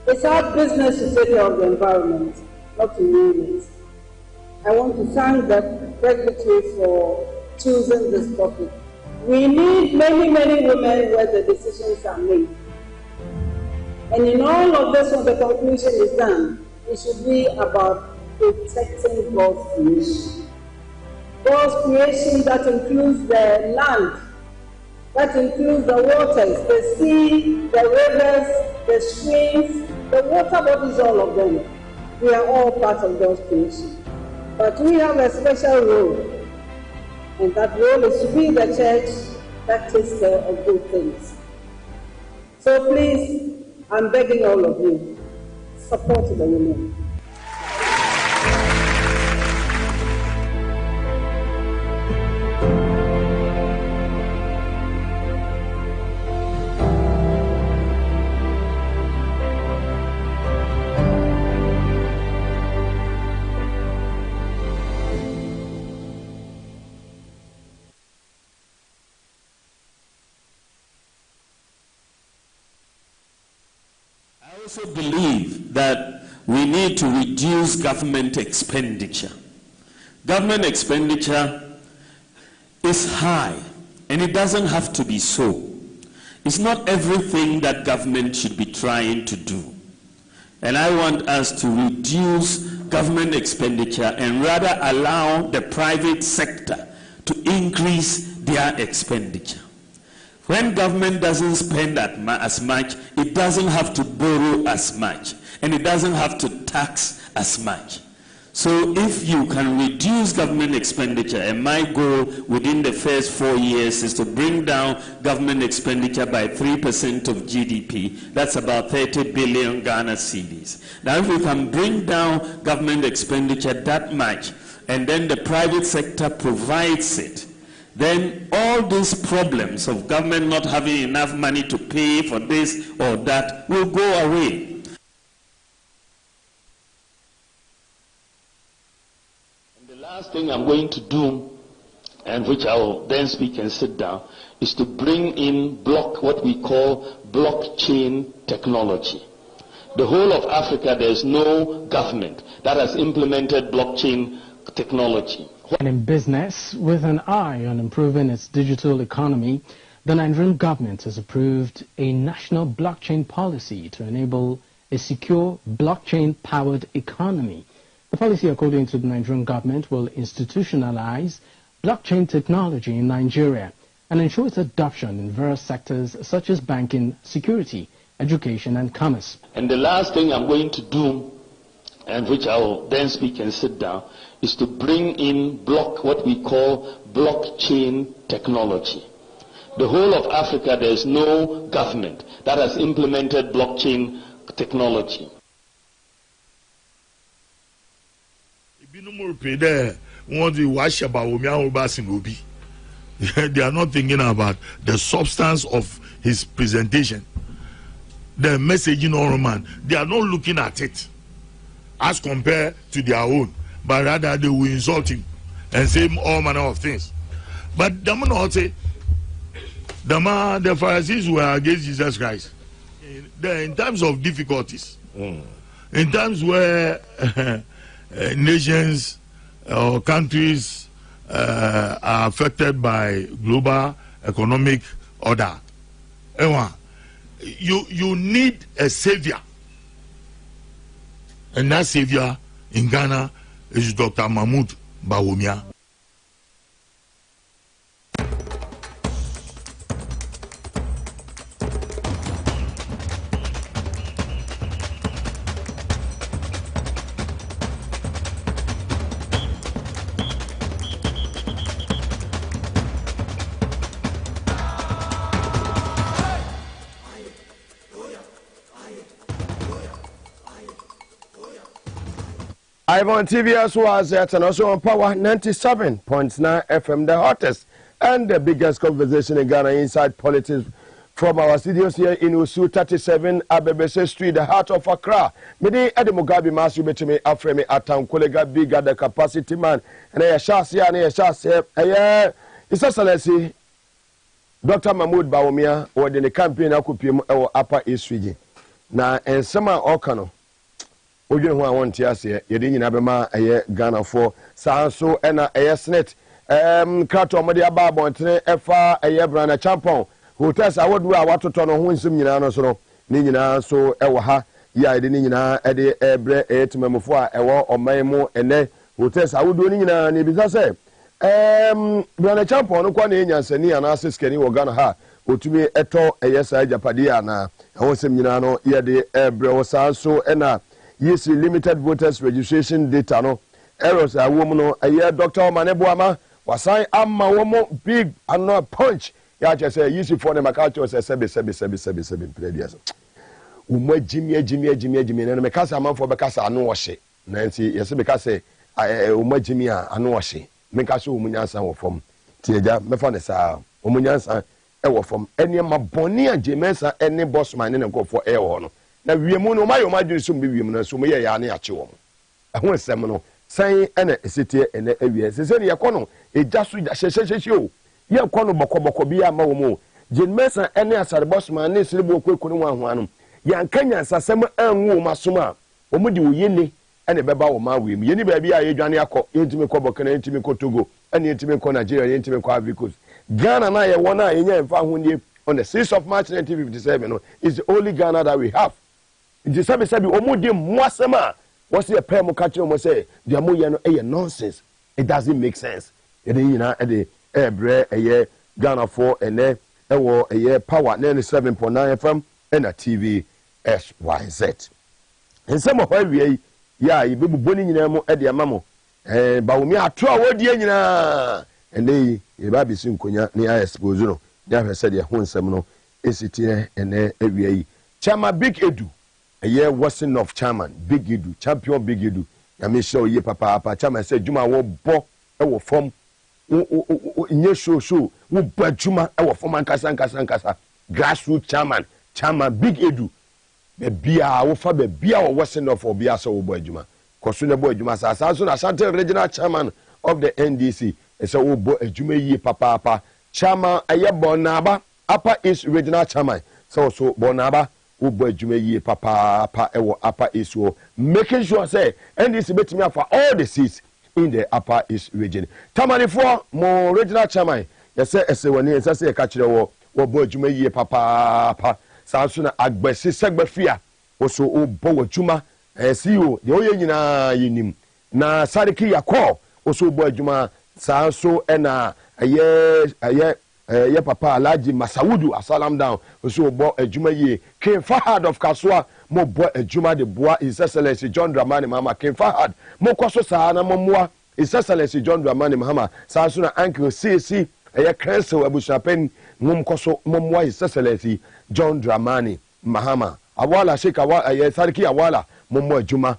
It's our business to take care of the environment, not to ruin it. I want to thank the Secretary for choosing this topic. We need many, many women where the decisions are made. And in all of this, when the conclusion is done, it should be about protecting God's creation. God's creation that includes the land, that includes the waters, the sea, the rivers, the streams, the water bodies, all of them. We are all part of God's creation. But we have a special role, and that role is to be the church that takes care of good things. So please, I'm begging all of you, support the women. I also believe that we need to reduce government expenditure. Government expenditure is high, and it doesn't have to be so. It's not everything that government should be trying to do. And I want us to reduce government expenditure and rather allow the private sector to increase their expenditure. When government doesn't spend as much, it doesn't have to borrow as much, and it doesn't have to tax as much. So if you can reduce government expenditure, and my goal within the first 4 years is to bring down government expenditure by 3% of GDP, that's about 30 billion Ghana cedis. Now if we can bring down government expenditure that much, and then the private sector provides it, then all these problems of government not having enough money to pay for this or that will go away. And the last thing I'm going to do, and which I will then speak and sit down, is to bring in what we call blockchain technology. The whole of Africa, there's no government that has implemented blockchain technology. And in business, with an eye on improving its digital economy, the Nigerian government has approved a national blockchain policy to enable a secure blockchain-powered economy. The policy, according to the Nigerian government, will institutionalize blockchain technology in Nigeria and ensure its adoption in various sectors such as banking, security, education, and commerce. And the last thing I'm going to do, and which I will then speak and sit down, is to bring in what we call blockchain technology. The whole of Africa, there's no government that has implemented blockchain technology. They are not thinking about the substance of his presentation, the messaging or man. They are not looking at it as compared to their own, but rather they will insult him and say all manner of things. But the man not say the Pharisees were against Jesus Christ. In times of difficulties, in times where nations or countries are affected by global economic order, you need a savior. And that savior in Ghana is Dr. Mahmoud Bawumia. I'm on TV as well as that, and also on Power 97.9 FM, the hottest and the biggest conversation in Ghana inside politics from our studios here in Usu 37 Abebese Street, the heart of Accra. Mede Ede Mugabe Maase betimi afremi atam kolega bigger the capacity man, and I shall see His Excellency Dr. Mahmoud Bawumia or the campaign akupim or Upper East Region. na ensema okano odwene ho a wonte ase yede nyina bema eye Ghana for sanso ena eye Senate krato omode aba abontene efa eye brana champion hotels awodu a watoto no ho nsem nyina no so no ni nyina so ewo ha ya ede ni nyina ede ebre etimamfo a ewo oman mu ene hotels awodu ni nyina ne bisa se brana champion no kwa na enyansani anase skani wo Ghana ha otumi eto eyesa japade ana ewo nsem nyina no yede ebre wo sanso ena yes limited voters registration data no errors a woman no eye Dr. Maneboama wasan amma womo big and punch ya che say yes for the makacho say sebi previous umma jimi na me kasa amanfo be kasa anu wo hye nansi yes be kasa umma jimi a anu wo hye me kasa umunyansa wo fom tieja me fa ne sa umunyansa e wo fom ene maboni a jemensa ene bossman ne nkofo e wo no na wiemu no mayo madwiri so mbi wiemu na so me ya ne ache wo ho nsem no san ene esitie ene awie sese ne yekono eja so hyehyehye o yekono bokoboko bia ma wo mo jenmesa ene asare bossman ne sirebo kwekunu ho anom yankanya nsasem anwu masoma o mu di wo yele ene beba wo ma wiemu yeni ba bia ye dwane akọ yentimi kọ bokana yentimi kọ Togo ene yentimi kọ Nigeria yentimi kọ Ivory Coast Ghana na ye wona enya mfa ho nie on the 6th of March 1957 no is the only Ghana that we have. It is sabi omudi mwasema what's the pay mo catch mo say the amoye no e nonsense. It doesn't make sense. E dey nyina e dey ebre eye Ghana for ene e wo eye power 97.9 FM and a TV SYZ. En some of we ya e be buboni nyina mo e dey amamo ba wo mi ato a wodi nyina ene e ba bi sin konya ni I expose no ya hwese de ho nsem no esitie ene ewie Chama Big Edu a year Western of Chairman Big Edu champion Big Edu ya me show ye papa Chama say juma wo bo e wo form nye show wo bo juma e wo form ankasa grassroots chairman Big Edu be bia wo fa be bia wo Western of obia so wo bo juma koso ne bo juma sa so na Ashanti regional chairman of the NDC e say wo bo juma ye papa Chama aye Bonaba Upper East regional chairman so Bonaba ubo adwuma yie papa ewo Upper East wo making sure say NDC betimi for all the seats in the Upper East region. Tamani for mo regional chairman yes say wani yes say ka kire wo bo adwuma yie papa sanso na agbesi segbafia wo so ubo adwuma CEO de oye nyina yinim na Sadiki Yakọ wo so ubo adwuma sanso na ye papa Alhaji Masawudu asalam down so bo adwuma ye King Fahad of Kaswa mo bo adwuma de boa His Excellency John Dramani Mahama King Fahad mo kwaso saa na momoa His Excellency John Dramani Mahama saa so na Uncle CC ye Council abusapen mum kwaso momoa His Excellency John Dramani Mahama awala Sheikh awala ye Sadiki awala momo adwuma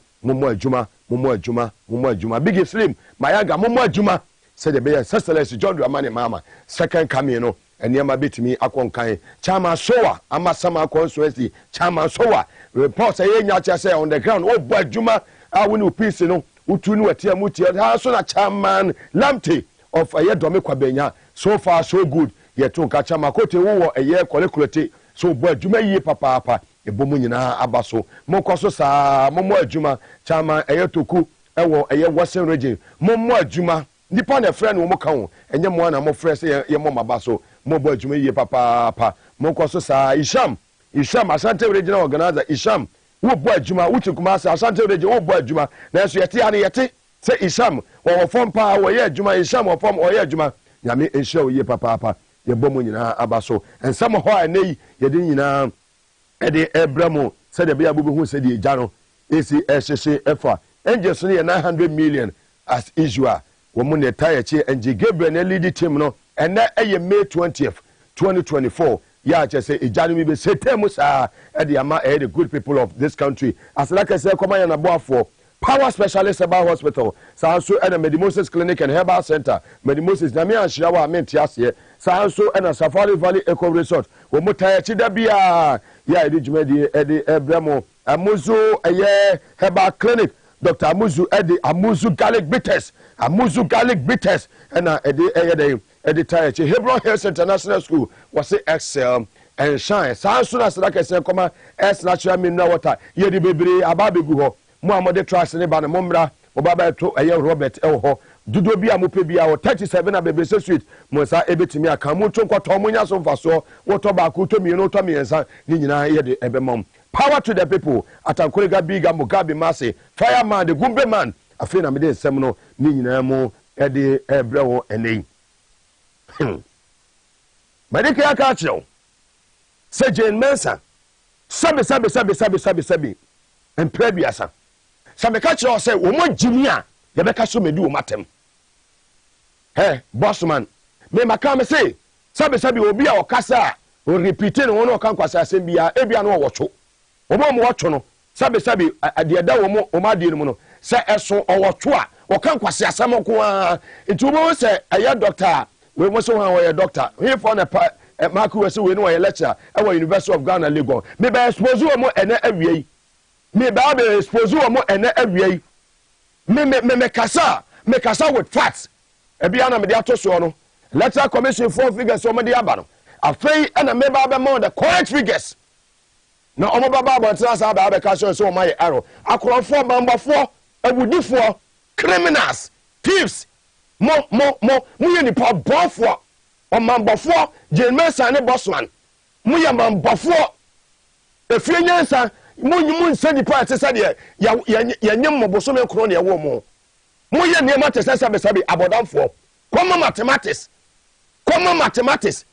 Big Slim mayaga momo adwuma said the His Excellency John Dramani Mahama second coming no eniema betimi akonkan Chama Sowa amasama constituency Chama Sowa reports say nya say on the ground oh boy adwuma awuni peace no utu ni watia mutia ha so na chairman Lamte of aye dome kwabenya so far so good ye to ka Chama kote wo aye kolekulete so boy adwuma yi papa ebomu nyina abaso monkoso saa momo adwuma Chama aye toku ewo aye Western region momo adwuma nipa na friend wo mo ka ho enye mo na mo frɛ sɛ ye mo maba so mo bo adwuma yie papa mo kɔ so saa Isham Ashanti regional organizer Isham wo bo adwuma wo tikuma sa Ashanti region wo bo adwuma na so yete ane yete sɛ Isham wo form pa wo ye adwuma Isham wo form o ye adwuma nyame ehia wo yie papa ye bɔ mo nyina aba so ensam ho a nei ye de nyina e de ebramo sɛ de bia bubu hu sɛ de gya no esi ehyehe efa angels no ye 900 million as usual woman ne tire che NG Gabriel na lead team no and na May 20th 2024 ya che say ejanu mi be setem sa e de ama the good people of this country as like I say come ya na boafo power specialist about hospital sanso and Medimosis clinic and herbal center Medimosis na me anhia wa me ntiase sanso and Safari Valley Eco Resort wo mo tire che da bia ya e de djumadi e de ebramo amuzo eye herbal clinic Dr. Amuzu Edi Amuzu Garlic Bitters and Edi tire Hebron Health International School was Excel and shine saa so na sra kese koma es natural mineral water ye de bebre aba begu ho mo amode trust ne ba ne momra obaba to eye Robert ho dudo bi a mo pe bi a 37 na bebe street mo sa ebetimi aka mo to nkoto mo nya so mfaso wo to ba ko to mi no to mi ensa ni nyina ye de ebemom. Power to the people. Atankorega biga Mugabe Maase fireman the Gumbe man afi na me de nsem no ni nyina mo e de ebre wo enei. Madike aka achiro se Jane Mensa sabe emprebiasa sabe ka achiro se wo mo jimi a ye be ka so medi wo matem. Boss man me maka me say sabe obi a okasa o repeat no no kan kwasa asem bia ebia no wocho omo mo wocho no sabe ade da wo mo o ma de no no se eso owocho a o kan kwasa asem ko a nti wo se aye doctor we mo so han wo ye doctor he for na Marku we se we no ye lecturer e wo University of Ghana Lagos me be expose wo mo ene awiei me ba be expose wo mo ene awiei me kasa with facts ebia na me de atoso no electoral commission 4 figures o me de aba no afei na me ba be more the correct figures na omo baba ba tra sa ba be ka so o my error akorofo mambafo awudifo criminals thieves mo ye ni pa bofo o mambafo Jane Mensa ne bossman mo ye mambafo efie nyansa mo nyum nsa di pa tese de ya nyem moboso me kro ne ye wo mo ye ne ma tese sabe abodamfo common mathematics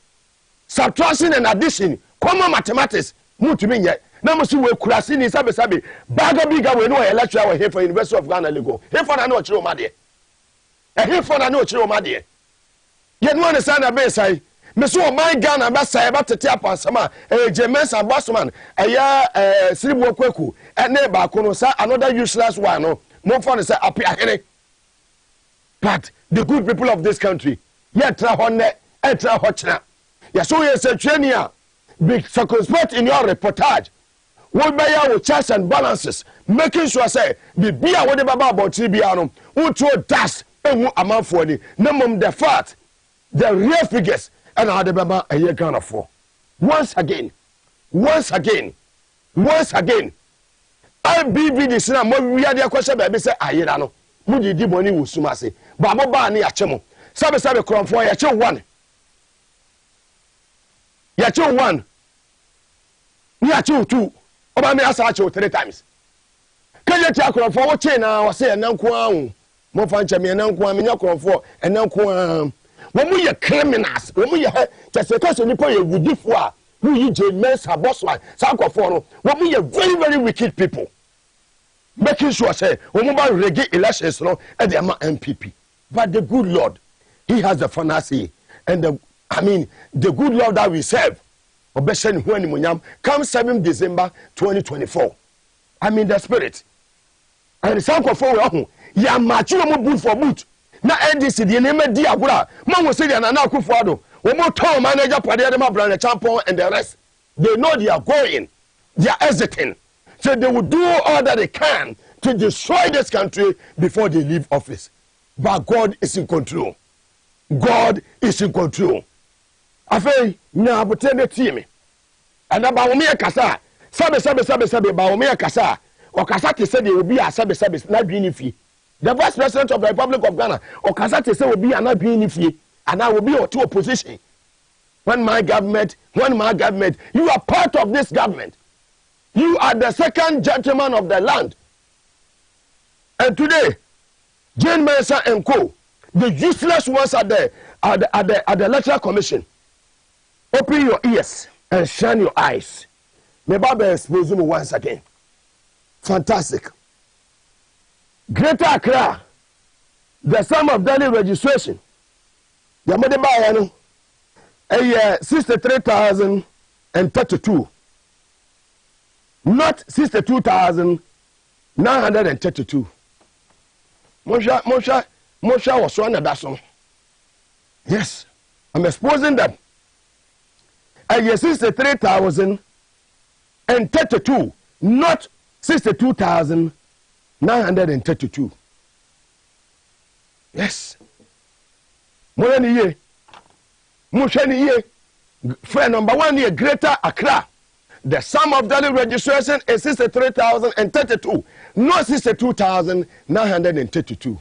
subtraction and addition common mathematics mutumi nye na musu we kurasi ni sabe baga biga we no lecturer we here for University of Ghana Lagos here for na no chiro ma de here for na no chiro ma de ye no ne sa na be sai me so my Ghana ba sai ba tete apansama Jane Mensa bossman siribu okweku ene ba ko no sa another useless one no mo for say apia here. But the good people of this country yet tra honne etra hochna ya so ye se twenia be circumspect in your reportage we be ya with checks and balances making sure say be bia we de baba about bia no uto das ehu amanfo ni namom the fact the real figures and how the baba a year Ghana for once again IBB this na mo wi ade akwese ba be say ayira no mo di money wo sumase ba mo ba na ya chemo sabe kronfo ya che one ni ya che two oba me asa che 3 times kanye ti akronfo wo che na wo se enanko awu mo fa nche me enanko me nya kronfo enanko wo mo ye criminals wo mo ye tese ka so nipo ye wudifo a wo yi Jane Mensa bossman sa akofo no wo mo ye very very wicked people making sure say omuba regi elections no e dey ma MPP. But the good Lord, he has the final say, and the good Lord that we serve obeshen hu animonyam come 7 December 2024. The spirit and sanko for we ho ya machi mo boot for boot na NDC de name di agura man wo say na akufo ado wo mo town manager pade de ma brand champion and the rest they know they are going, they are exiting. So they will do all that they can to destroy this country before they leave office. But God is in control. God is in control. Afei na abotene team. Ana ba wo me kasa. Sabe ba wo me kasa. O kasa te se de obi a sabe na dwini fi. The vice president of the Republic of Ghana o kasa te se obi a na dwini fi. Ana obi o to opposition. When my government, you are part of this government. You are the second gentleman of the land. And today, Jane Mensa and co, the useless ones at the electoral commission. Open your ears and shine your eyes. May Baba expose you once again. Fantastic. Greater Accra, the sum of daily registration. Yamade Bayano, 63,032. Not 62,932. Mosha was one of that song. Yes, I'm exposing them. 63,032, not 62,932. Yes. Mosha ni ye. Friend number 1 here, Greater Accra. The sum of daily registration is 63,032, not 62,932.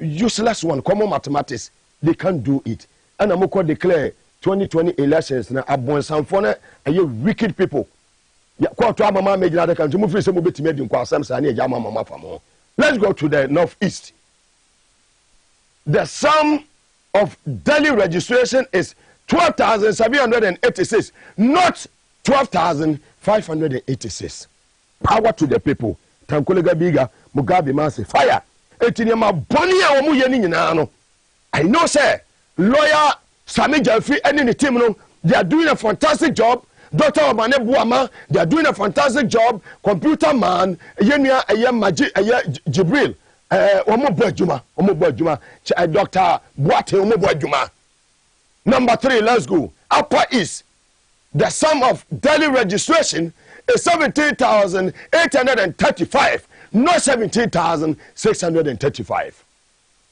Useless one, common mathematics, they can't do it. And I'm going to declare 2020 elections now abon sanfone aye wicked people. Ya kwa to amama major the country, move say mo betime di nkwa asem sa na eja mama famo. Let's go to the northeast. The sum of daily registration is 12,786, not 12,586. Power to the people. Tankolega biga Mugabe Maase fire. Etiniama boni a omu ye ni nyina no. I know sir, lawyer Sami Jalfi and the team no, they are doing a fantastic job. Dr. Obane Buama, they are doing a fantastic job. Computer man, Yenya Jibril, Omo Bojuma, Dr. Boate Omo Bojuma. Number 3, let's go. Upper East. The sum of daily registration is 17,835, not 17,635.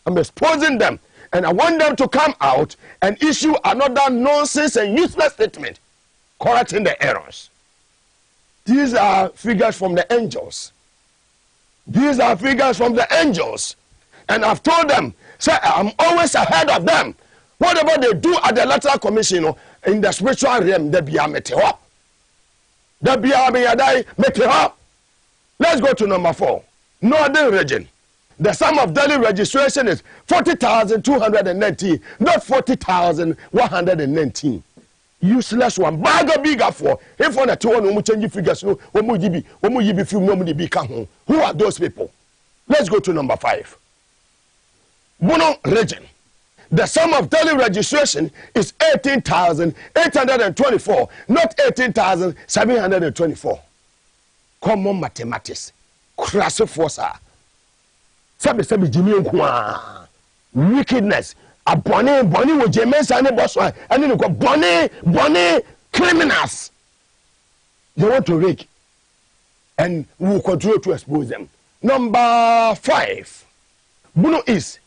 I'm exposing them, and I want them to come out and issue another nonsense and useless statement, correcting the errors. These are figures from the angels. These are figures from the angels. And I've told them, say, I'm always ahead of them. Whatever they do at the electoral commission, in the spiritual realm, they be a meteor. They be a meteor. Let's go to number 4. Northern region. The sum of daily registration is 40,219, not 40,119. Useless one. Baga bigger for. If on a 2 change figures, no, who are those people? Let's go to number 5. Bono region. The sum of daily registration is 18,824, not 18,724. Common mathematics. Crass force. Sabi Jimmy Nkwa. Wickedness. A bonny with James and the boss. And then you got bonny criminals. They want to rake. And we will continue to expose them. Number 5. Bono is.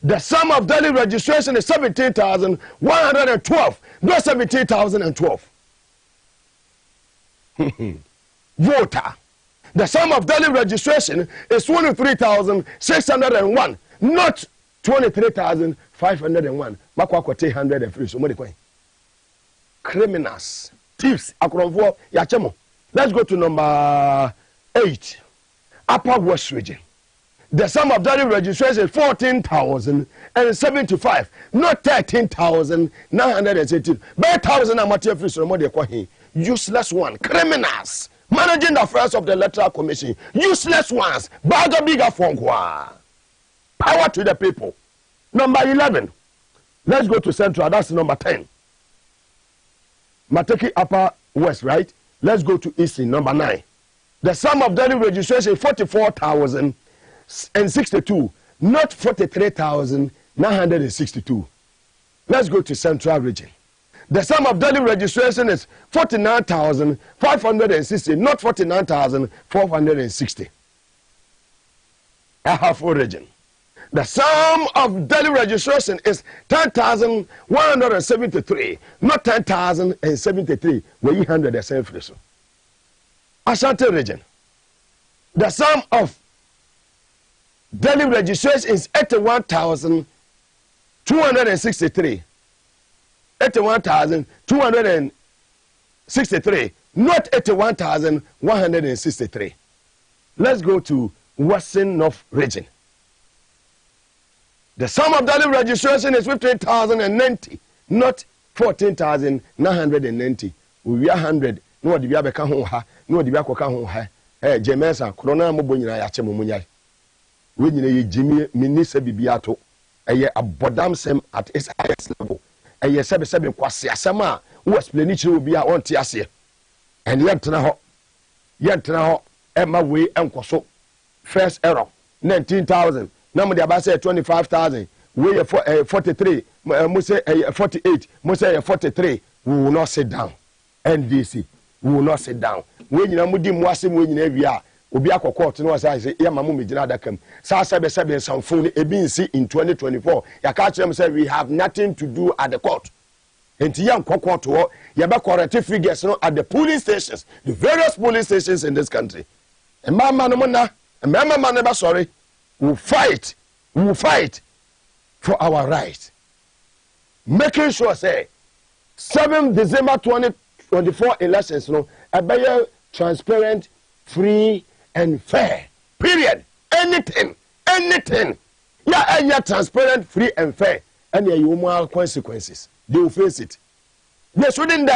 The sum of daily registration is 17,112, not 17,012. Voter. The sum of daily registration is 23,601, not 23,501. Makwakote 103. So what criminals, thieves, akromfo, yachemo. Let's go to number 8. Upper West region. The sum of daily registration is 14,075, not 13,918. By 1,000 amateur free so useless one. Criminals managing the affairs of the electoral commission. Useless ones. Baga bigger fonkwa. Power to the people. Number 11. Let's go to Central. That's number 10. Mateki Upper West, right? Let's go to Eastern. Number 9. The sum of daily registration is 44,062, not 43,962. Let's go to Central region. The sum of daily registration is 49,560, not 49,460. Ahafo region. The sum of daily registration is 10,173, not 10,073. Where you handle the same phrase. Ashanti region. The sum of daily registration is 81,263. 81,263, not 81,163. Let's go to Western North region. The sum of daily registration is 15,090, not 14,990. We are 100. No, the Biabeca home ha, no, the Biacoca home ha. Eh, Jamesa, Corona Mobunina Yachemunya. We need Jimmy Minister Bibiato, a bodam sem at SIS level. A year 77 Quasia Sama, who explanation will be our own Tiasia. And Yantana, Emma Way and Quasso. First error, 19,000. Number the Abasa 25,000. We 43, Muse 48, Muse 43. We will not sit down. NDC, we will not sit down. When you know Mudim Wasim, when you know Obiako court no say Yamamu Mijina Dakam. Sa sebe some phone ebinsi in 2024. Ya catch them say we have nothing to do at the court. enti yan kokoto ye be correct figures no at the polling stations, the various polling stations in this country. And mama no na, mama man never sorry, we fight for our right. Making sure say 7 December 2024 elections no a be transparent, free and fair. Period. Anything. Yeah, any transparent, free and fair. And there you more consequences. They will face it. They shouldn't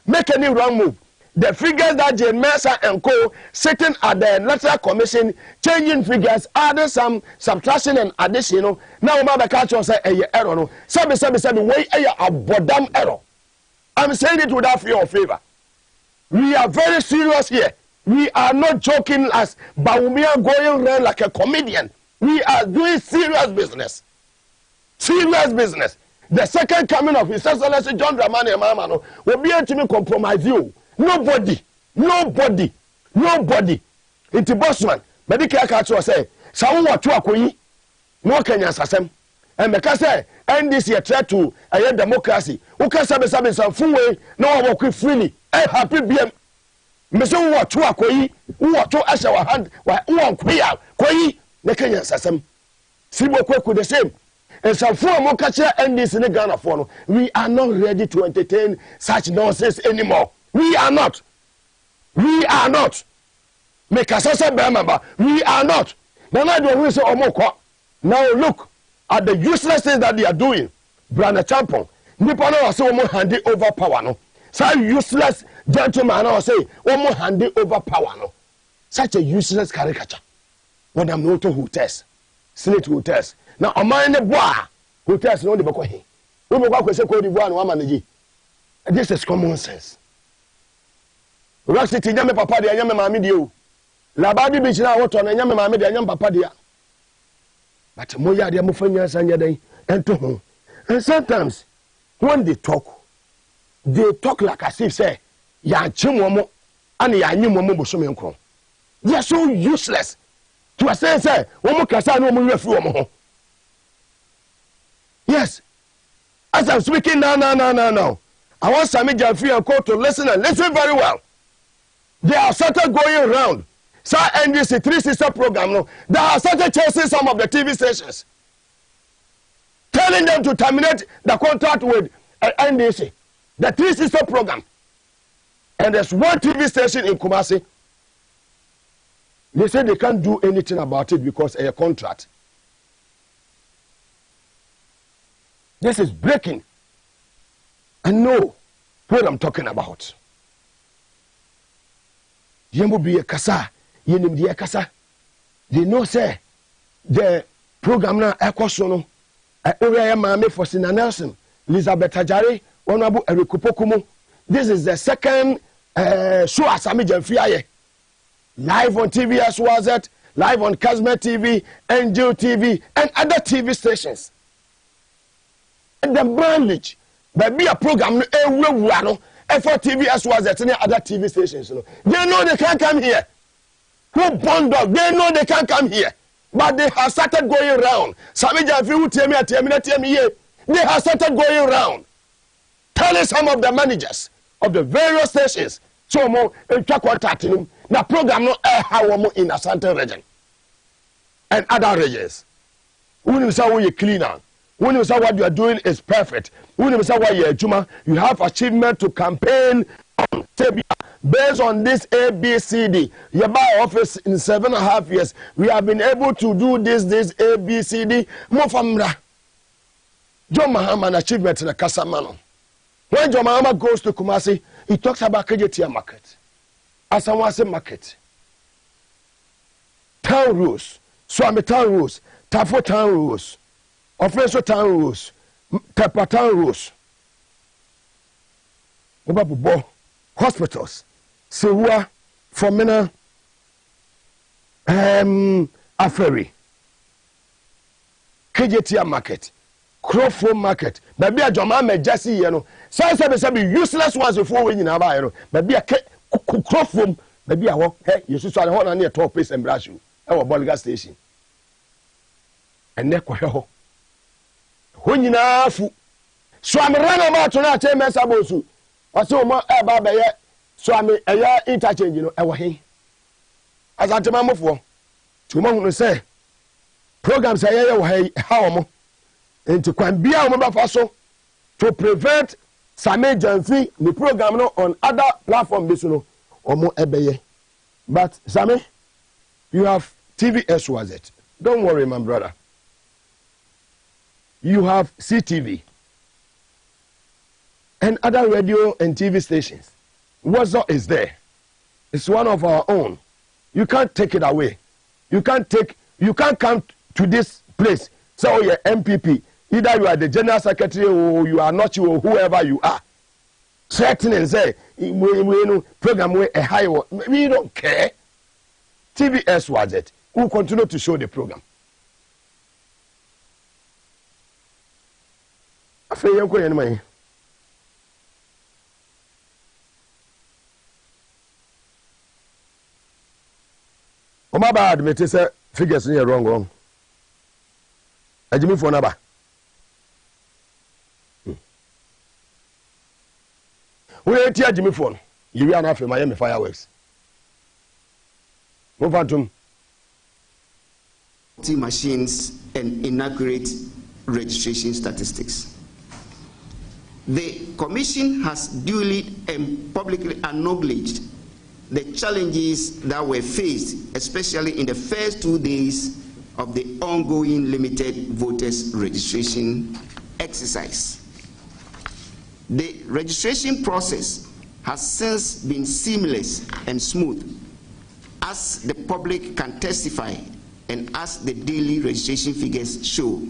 make any wrong move. The figures that Jane Maase and co sitting at the electoral commission, changing figures, adding some subtraction and addition. Now, my culture say a error. No, sabi way a bodam error. I'm saying it without fear or favor. We are very serious here. We are not joking as Baumia going around like a comedian. We are doing serious business. Serious business. The second coming of His Excellency John Dramani Mahama will be able to compromise you. Nobody. Into Bosman, medical culture say, "Some what you are no Kenya Sasem." And because say, and this year try to a democracy. Who can say some full way? No one work freely. Happy BM. Meso what you are who are to us our hand, who are queer, the Kenya Sasem. Sibo Kweku the same. And some form of catcher and this in the Ghana for we are not ready to entertain such nonsense anymore. We are not. Make us say remember, we are not. Now I don't say omoko. Now look at the useless things that they are doing. Brother Champon, Nippon was so more handy over power no. Such useless gentleman I say, more handy over power no. Such a useless caricature. What I'm not to hotels, Senate hotels. Now a man the bois hotels no the boko. We go back say Cote d'Ivoire no manage. This is common sense. Roxy nyame papa de nyame maame de o. Labadi beach na woto na nyame maame de nyame papa de. But mo ya de mo fanya sanya den ento ho. And sometimes when they talk like as if say ya chimo mo and ya nyimo mo boso me nkron. They are so useless. To say wo mo kasa na mo refi wo mo ho. Yes. As I'm speaking now. I want Sami Jamfi and Co to listen and listen very well. They have started going around. So NDC 3 sister program, no, they have started chasing some of the TV stations, telling them to terminate the contract with NDC, the 3 sister program. And there's one TV station in Kumasi. They say they can't do anything about it because of a contract. This is breaking. I know what I'm talking about. Yembo be a kasa, yenim di kasa. They know say the program na ekosono. Area Mame for Sina Nelson, Elizabeth Ajari, Honorable Erikupokumu. This is the second show Asami Jamfiaye. Live on TV as was it, live on Kazme TV, Angel TV, and other TV stations. And the bandage, but be a program for TV as was at any other TV stations. They know they can't come here. Who bond dog? They know they can't come here. But they have started going around. They have started going around. Telling some of the managers of the various stations. So more the program no in Asante region and other regions. When you say you're cleaner, when you say what you are doing is perfect, when you say what you are Juma, you have achievement to campaign on based on this ABCD. Your buy office in 7.5 years, we have been able to do this ABCD. More from John Mahama achievement in the Casamano. When John Mahama goes to Kumasi, he talks about KJT market. Asamwase market. Town rules. Swami town rules. Tafo town rules. Offenso town rules. Tepa town rules. Obabubo. Hospitals. Sewa. Fomena. Aferi. KJT market. Crofo market. Baby a Joma me Jesse yeno. Say useless ones before we in our baby a Crofo. Baby a walk. Hey, you should try to hold on near top place and brush you. Our Bolga station. And Neko. When you know, so am rana ma to na che mesa bosu o se o mo e ba be ye so am eya interchange no e wo he azantema mofo to mo hunu say programs ye wo he ha wo mo enti kwan bia wo ba fa so to prevent Same Janfi the program no on other platform this no omo ebeye. But Same, you have TVS was it. Don't worry, my brother. You have CTV and other radio and TV stations. WhatsApp is there. It's one of our own. You can't take it away. You can't come to this place. So you're MPP. Either you are the general secretary or you are not, you or whoever you are. Threaten and say, program way a high. We don't care. TVS was it. Who continue to show the program. I feel you're going anyway. My bad, me say figures in your wrong. I give me for number. We ain't here Jimmy phone. You are not for Miami fireworks. Move on to machines and inaccurate registration statistics. The Commission has duly and publicly acknowledged the challenges that were faced, especially in the first 2 days of the ongoing limited voters registration exercise. The registration process has since been seamless and smooth, as the public can testify and as the daily registration figures show.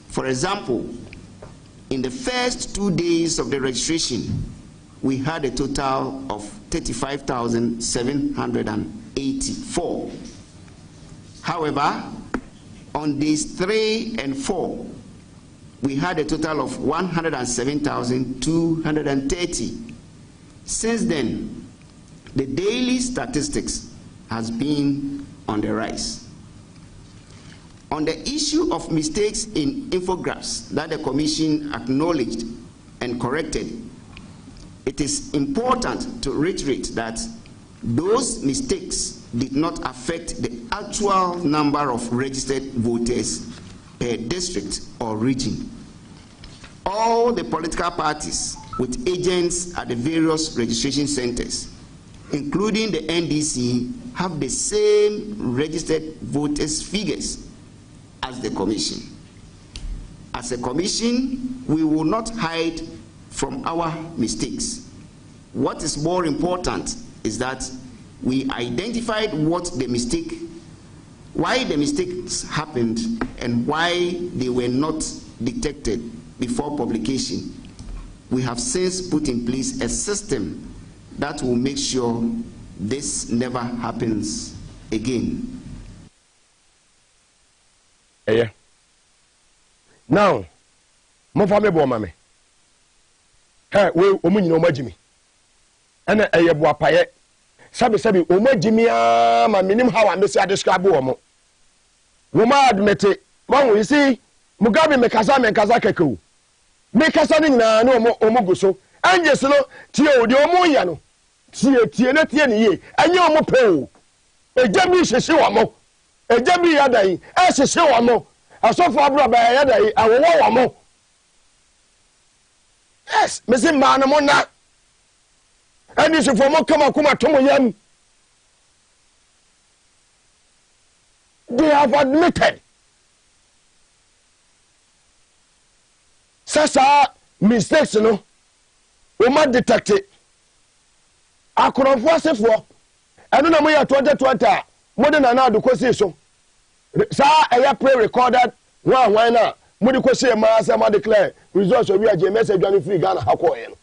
For example, in the first 2 days of the registration, we had a total of 35,784. However, on days 3 and 4, we had a total of 107,230. Since then, the daily statistics has been on the rise. On the issue of mistakes in infographics that the Commission acknowledged and corrected, it is important to reiterate that those mistakes did not affect the actual number of registered voters per district or region. All the political parties with agents at the various registration centers, including the NDC, have the same registered voters figures as the Commission. As a Commission, we will not hide from our mistakes. What is more important is that we identified why the mistakes happened and why they were not detected before publication. We have since put in place a system that will make sure this never happens again. Yeah. Now, my family boy, mommy. Hey, we woman, you know, Majimi. And a boapaye. Sabi, Omajimi, my minimum how I miss I describe woman. Woman admit it. One, we see Mugabe Maase make us something na no omoguso. And just no, Tio, the Omoyano. Tie, not ye, and you mo pay. A Jabby Shishwamo. A Jabby Yadai, as a Shawamo. A so far by Yadai, I will want more. Yes, Missing Manamona. And this is for more come Kuma Tomoyam. They have admitted. Sasa mistakes no. We might detect it. I could have forced it for. I don't know me 2020. More than an hour to question so. Sir, I pre-recorded why not? Mudi kwese Maase ma declare results of we message on free Ghana hakoye no.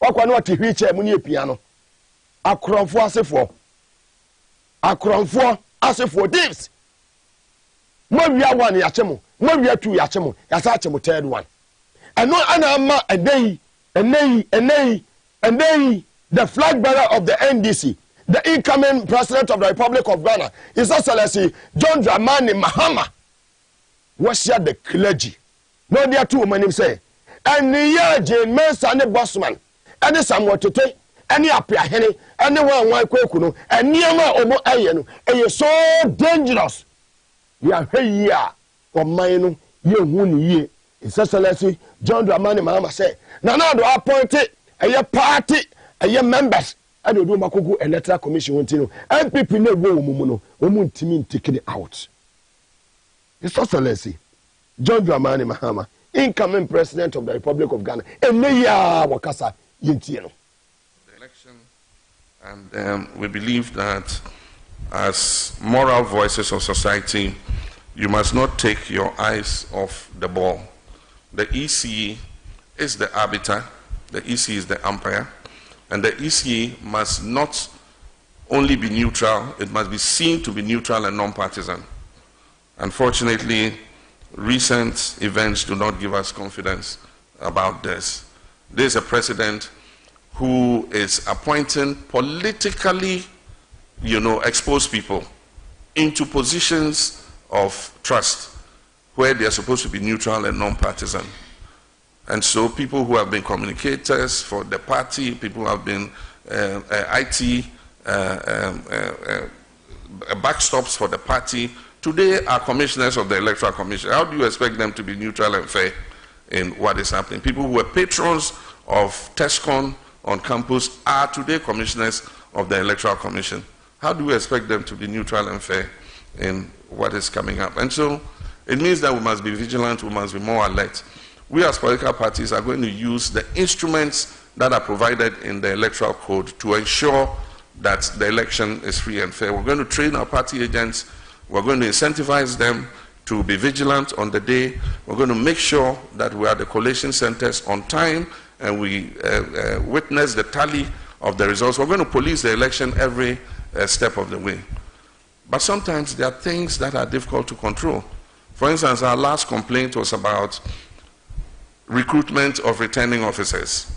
Wakwa no ati hwiche mu ne epia no. Akronfo asefo dips. Mo wia one ya chemo, mo wia two ya chemo, ya sa chemo third one. And no ana ma and then the flag bearer of the NDC, the incoming president of the Republic of Ghana, His Excellency John Dramani Mahama, was the clergy. No, there are two women say, and near Jane Maase and Bossman, and somewhat to take any apia henny, and the one Quakuno, and near my omo ayenu, and you're so dangerous. You are here for mine, you won ye. His Excellency John Dramani Mahama say, Nana do appoint it, a your party, a your members. I don't do Makuku Electoral Commission until MPP no go Mumuno, Timin taking it out. His Excellency John Dramani Mahama, incoming President of the Republic of Ghana, and Meya Wakasa Yintiano. The election, and we believe that as moral voices of society, you must not take your eyes off the ball. The EC is the arbiter, the EC is the umpire, and the EC must not only be neutral, it must be seen to be neutral and non-partisan. Unfortunately, recent events do not give us confidence about this. There is a president who is appointing politically, exposed people into positions of trust where they are supposed to be neutral and non-partisan. And so people who have been communicators for the party, people who have been IT backstops for the party, today are commissioners of the Electoral Commission. How do you expect them to be neutral and fair in what is happening? People who were patrons of TESCON on campus are today commissioners of the Electoral Commission. How do we expect them to be neutral and fair in what is coming up? And so it means that we must be vigilant, we must be more alert. We as political parties are going to use the instruments that are provided in the electoral code to ensure that the election is free and fair. We're going to train our party agents, we're going to incentivize them to be vigilant on the day, we're going to make sure that we are at the collation centers on time and we witness the tally of the results. We're going to police the election every step of the way. But sometimes there are things that are difficult to control. For instance, our last complaint was about recruitment of returning officers.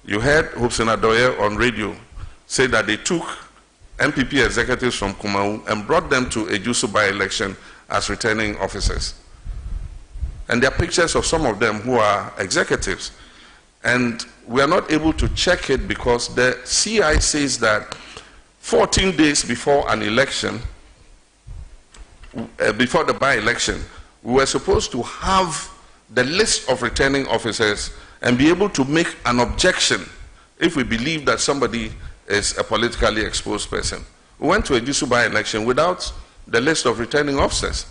You heard Hobson Adoye on radio say that they took MPP executives from Kumau and brought them to a Jusu by-election as returning officers. And there are pictures of some of them who are executives. And we are not able to check it because the CI says that 14 days before an election, before the by-election, we were supposed to have the list of returning officers and be able to make an objection if we believe that somebody is a politically exposed person. We went to a Jusu by-election without the list of returning officers.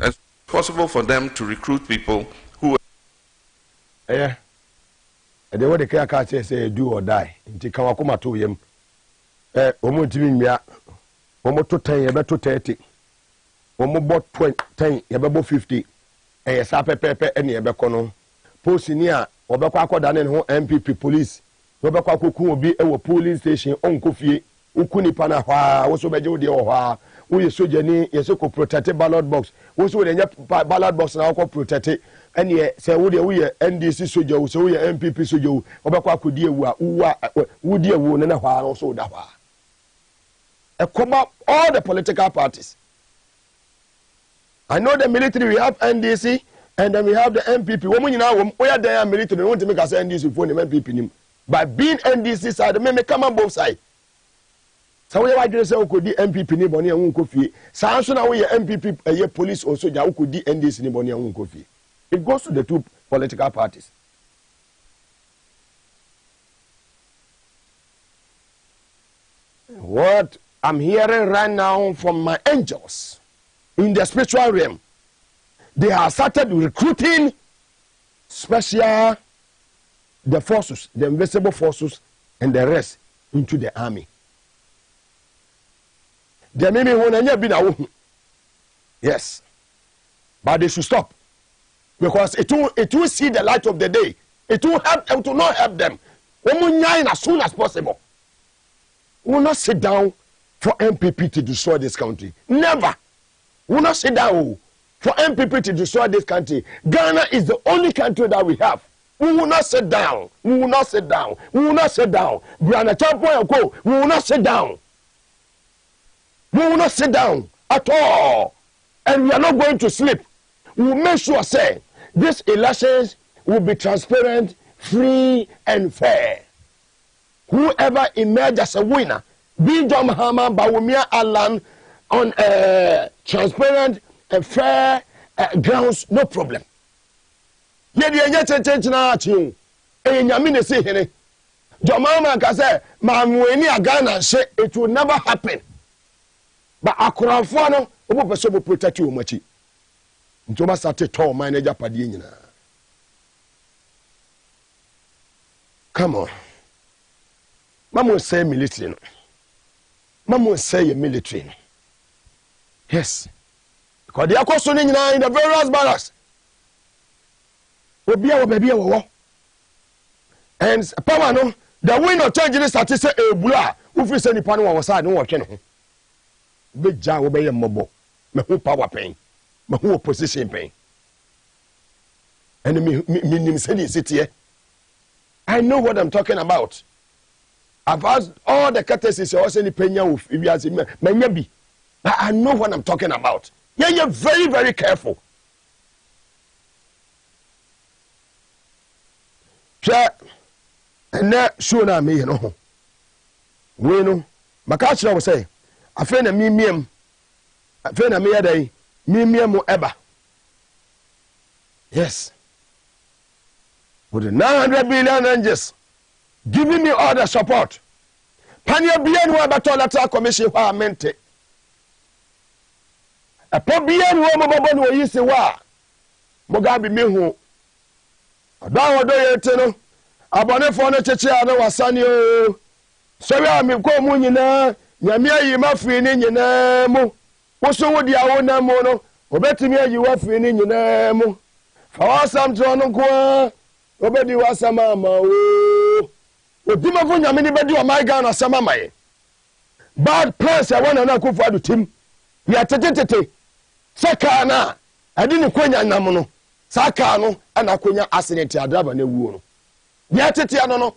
It's possible for them to recruit people who... Yeah. The way the character say do or die. Inti kawakuma to yem. Omo timi mia. Omo to 10 yebe to 30. Omo bot 10 yebe bo 50. Sa pepe ene yebe kono. Post ni a obekwa akoda ne ho MPP police. Obekwa akoku obi ewo police station onko fie. Ukuni pana hwa wo so beje wo de hwa. Wo ye soja ni ye so ko protect ballot box. Wo so de nya ballot box na ko protect. Ene se wo de wo ye NDC soja wo se wo ye MPP soja wo obekwa akodi ewu a wo di ewu ne na hwa no so da hwa. E come up all the political parties. I know the military, we have NDC, and then we have the MPP. Women, we are there military, we want to make us NDC for the MPP. By being NDC side, may come on both sides. So we are just saying, could the MPP ni boni and unkofi. So now we are MPP, a police also, who could the NDC ni boni and unkofi. It goes to the two political parties. What I'm hearing right now from my angels in the spiritual realm, they have started recruiting the forces, the invisible forces, and the rest into the army. Yes, but they should stop because it will see the light of the day. It will not help them. As soon as possible. We will not sit down for MPP to destroy this country. Never. We will not sit down for MPP to destroy this country. Ghana is the only country that we have. We will not sit down. We will not sit down. We will not sit down. We will not sit down. We will not sit down at all. And we are not going to sleep. We will make sure, say, these elections will be transparent, free, and fair. Whoever emerges as a winner, be John Mahama, Bawumia Alan, on transparent and fair grounds, no problem. Yet you change now to you. And Yamina say, John Mahama can say, Mamweni Agana say it will never happen. But Akurafano, who will protect you much. Joma started tall manager Padina. Come on. Mama say military. Mama say military. Yes. Because they are questioning in the various barracks. And power no, the wind of change this statistic a bula, who feels any panel was side, no watching. Big jar will be a mobile. Me who power pain, me who opposition pain. And me city. I know what I'm talking about. I've asked all the courtesies also any penya if you ask me, maybe. I know what I'm talking about. Yeah, you're very, very careful. And that sure na me, you know. We know. Makachi will say, I find a mimium. I find a mere day, mimium ever. Yes. With the 900 billion angels giving me all the support. Panya bien wa batolata commission wa mente. A po bien wa mabon wa yisi wa. Mugabe Maase. Adawo do yete no. Abone fo no cheche ana wasane o. So we am ko mu nyina, nyame ayi mafiri ni nyina mu. Wo so wo dia wo na mu no. Obetimi ayi wafiri ni nyina mu. Fa wasam tro no ko. Obedi wasama ma o. Odima vo nyame ni bedi o my Ghana sama mai. Bad plans I want na Akufo Addo tim. Ya tetetete. Saka na adi ni kwanya nam no. Saka no ana kwanya accident adaba na wuo no. Ya tete ano no.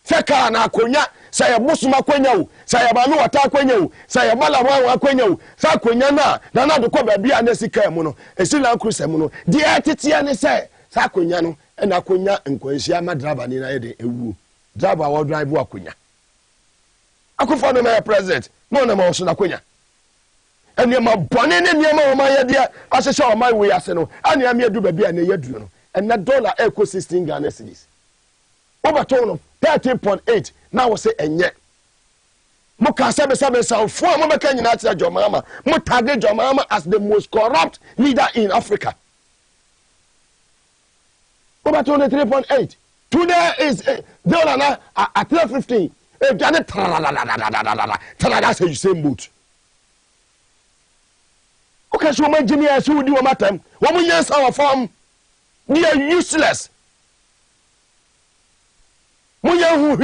Saka na kwanya saya busuma kwanya o. Saya ba no wata kwanya o. Saya bala wa kwanya o. Sa kwanya na do ko ba bia na sika mu no. Esila kruse mu no. Di atete ane say sa kwanya no na kwanya nkwanhia madraba ni na yede ewu. Driver will drive wakunya. Akufo Addo my president. No na ma so na kwanya. And you ma bone ne niam o ma ye dia asese o my way ase no. Ani am ye du ba bia na ye du no. And that dollar equal 16 Ghana cedis. Over total 13.8. Now we say enye. Mo ka sabe so fo mo be kan nyina ati John Mahama. Mo target John Mahama as the most corrupt leader in Africa. Over 23.8. Today is dollar at 3.15. That's a same boot. Okay, so my engineers who do my time. When we use our farm, they are useless. Munya who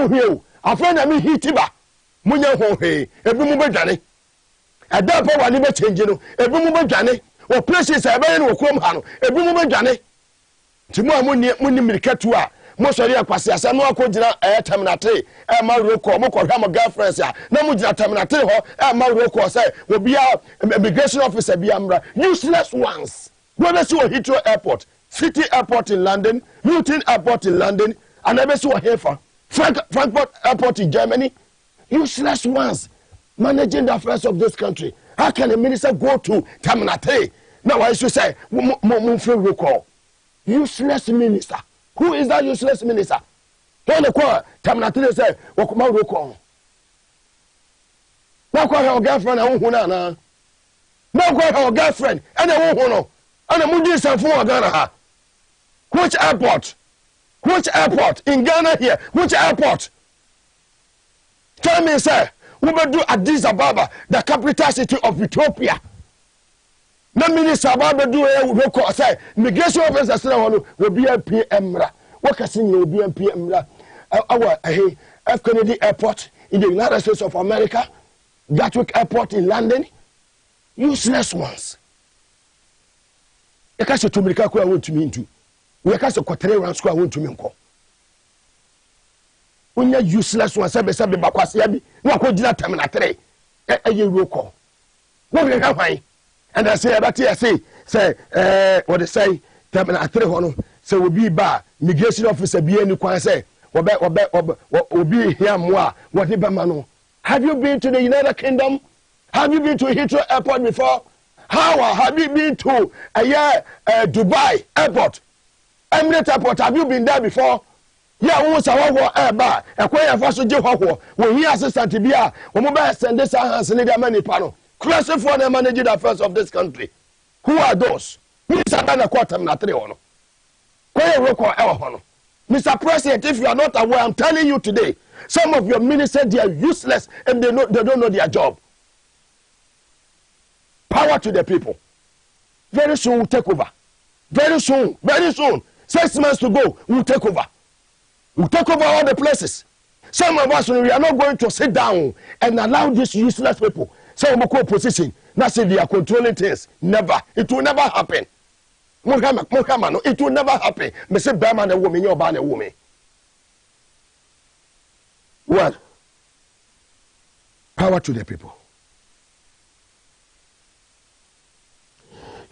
heal. A friend of me hitiba. Munya who he. Every moment, Johnny. A double one never changing. Every moment, Johnny. Or places I buy no come hano. Every moment, Johnny. Timo muni miriketu a mo sori akwase asa no akogina terminate ma roko mo kohwa mo girlfriends ya na mo gina terminate ho ma roko say obia immigration officer bia mra useless ones. Go be see Heathrow Airport, City Airport in London, Luton Airport in London, and I see Hefa, Frankfurt Airport in Germany. Useless ones managing the affairs of this country. How can a minister go to terminate? Now I should say mo free roko. Useless minister. Who is that useless minister? Don't the call terminate say wakuma roko. Now call her girlfriend and who na. Now call her girlfriend and who no. And mudi san fun Ghana ha. Which airport? Which airport in Ghana here? Which airport? Tell me, sir. We will do Addis Ababa, the capital city of Ethiopia. Na minister Ababa do a say immigration officers will be a PM. What can see will be a PM? Our F. Kennedy Airport in the United States of America, Gatwick Airport in London, useless ones. You can't say to me, I want to mean to. We can't say quaternion square I want to mean. When you're useless ones, I say, Bakwasiabi, no, I could not terminate. A year will call. What do you have? And I say, but I say, what they say, terminal 3 hono say we be ba migration officer be any kwan say obi here mo what be ma no. Have you been to the United Kingdom? Have you been to Heathrow Airport before? How have you been to Dubai Airport? Emirates Airport, have you been there before? Yeah, we was our airbar. A quay of us when he assistant to be a mobile send this hands in the money panel. Question for the managing affairs of this country. Who are those? Mr. Dana Quartam Natrion. Mr. President, if you are not aware, I'm telling you today, some of your ministers, they are useless and they don't know their job. Power to the people. Very soon we'll take over. Very soon. 6 months to go, we'll take over. We'll take over all the places. Some of us, we are not going to sit down and allow these useless people. Some of position, not say they are controlling things. Never. It will never happen. It will never happen. Mr. Berman, a woman, you're a woman. What? Power to the people.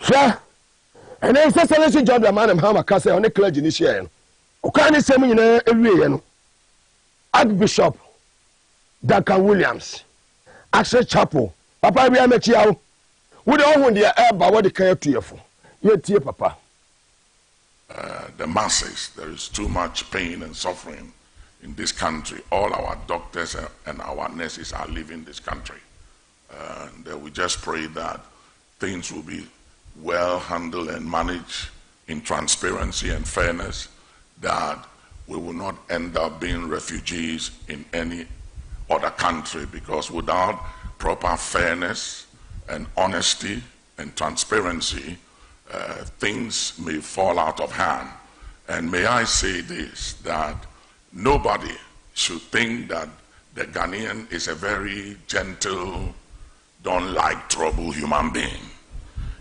Sure. And then Excellency John the man and Hammer Castle on the clergy this year. Okani semi na every year. Archbishop Duncan Williams, Axel Chapel, Papa we met you. We don't want the air by what the care to you for. You dear Papa. The masses, there is too much pain and suffering in this country. All our doctors and our nurses are leaving this country. And we just pray that things will be well handled and managed in transparency and fairness, that we will not end up being refugees in any other country, because without proper fairness and honesty and transparency, things may fall out of hand. And may I say this, that nobody should think that the Ghanaian is a very gentle, don't like trouble human being.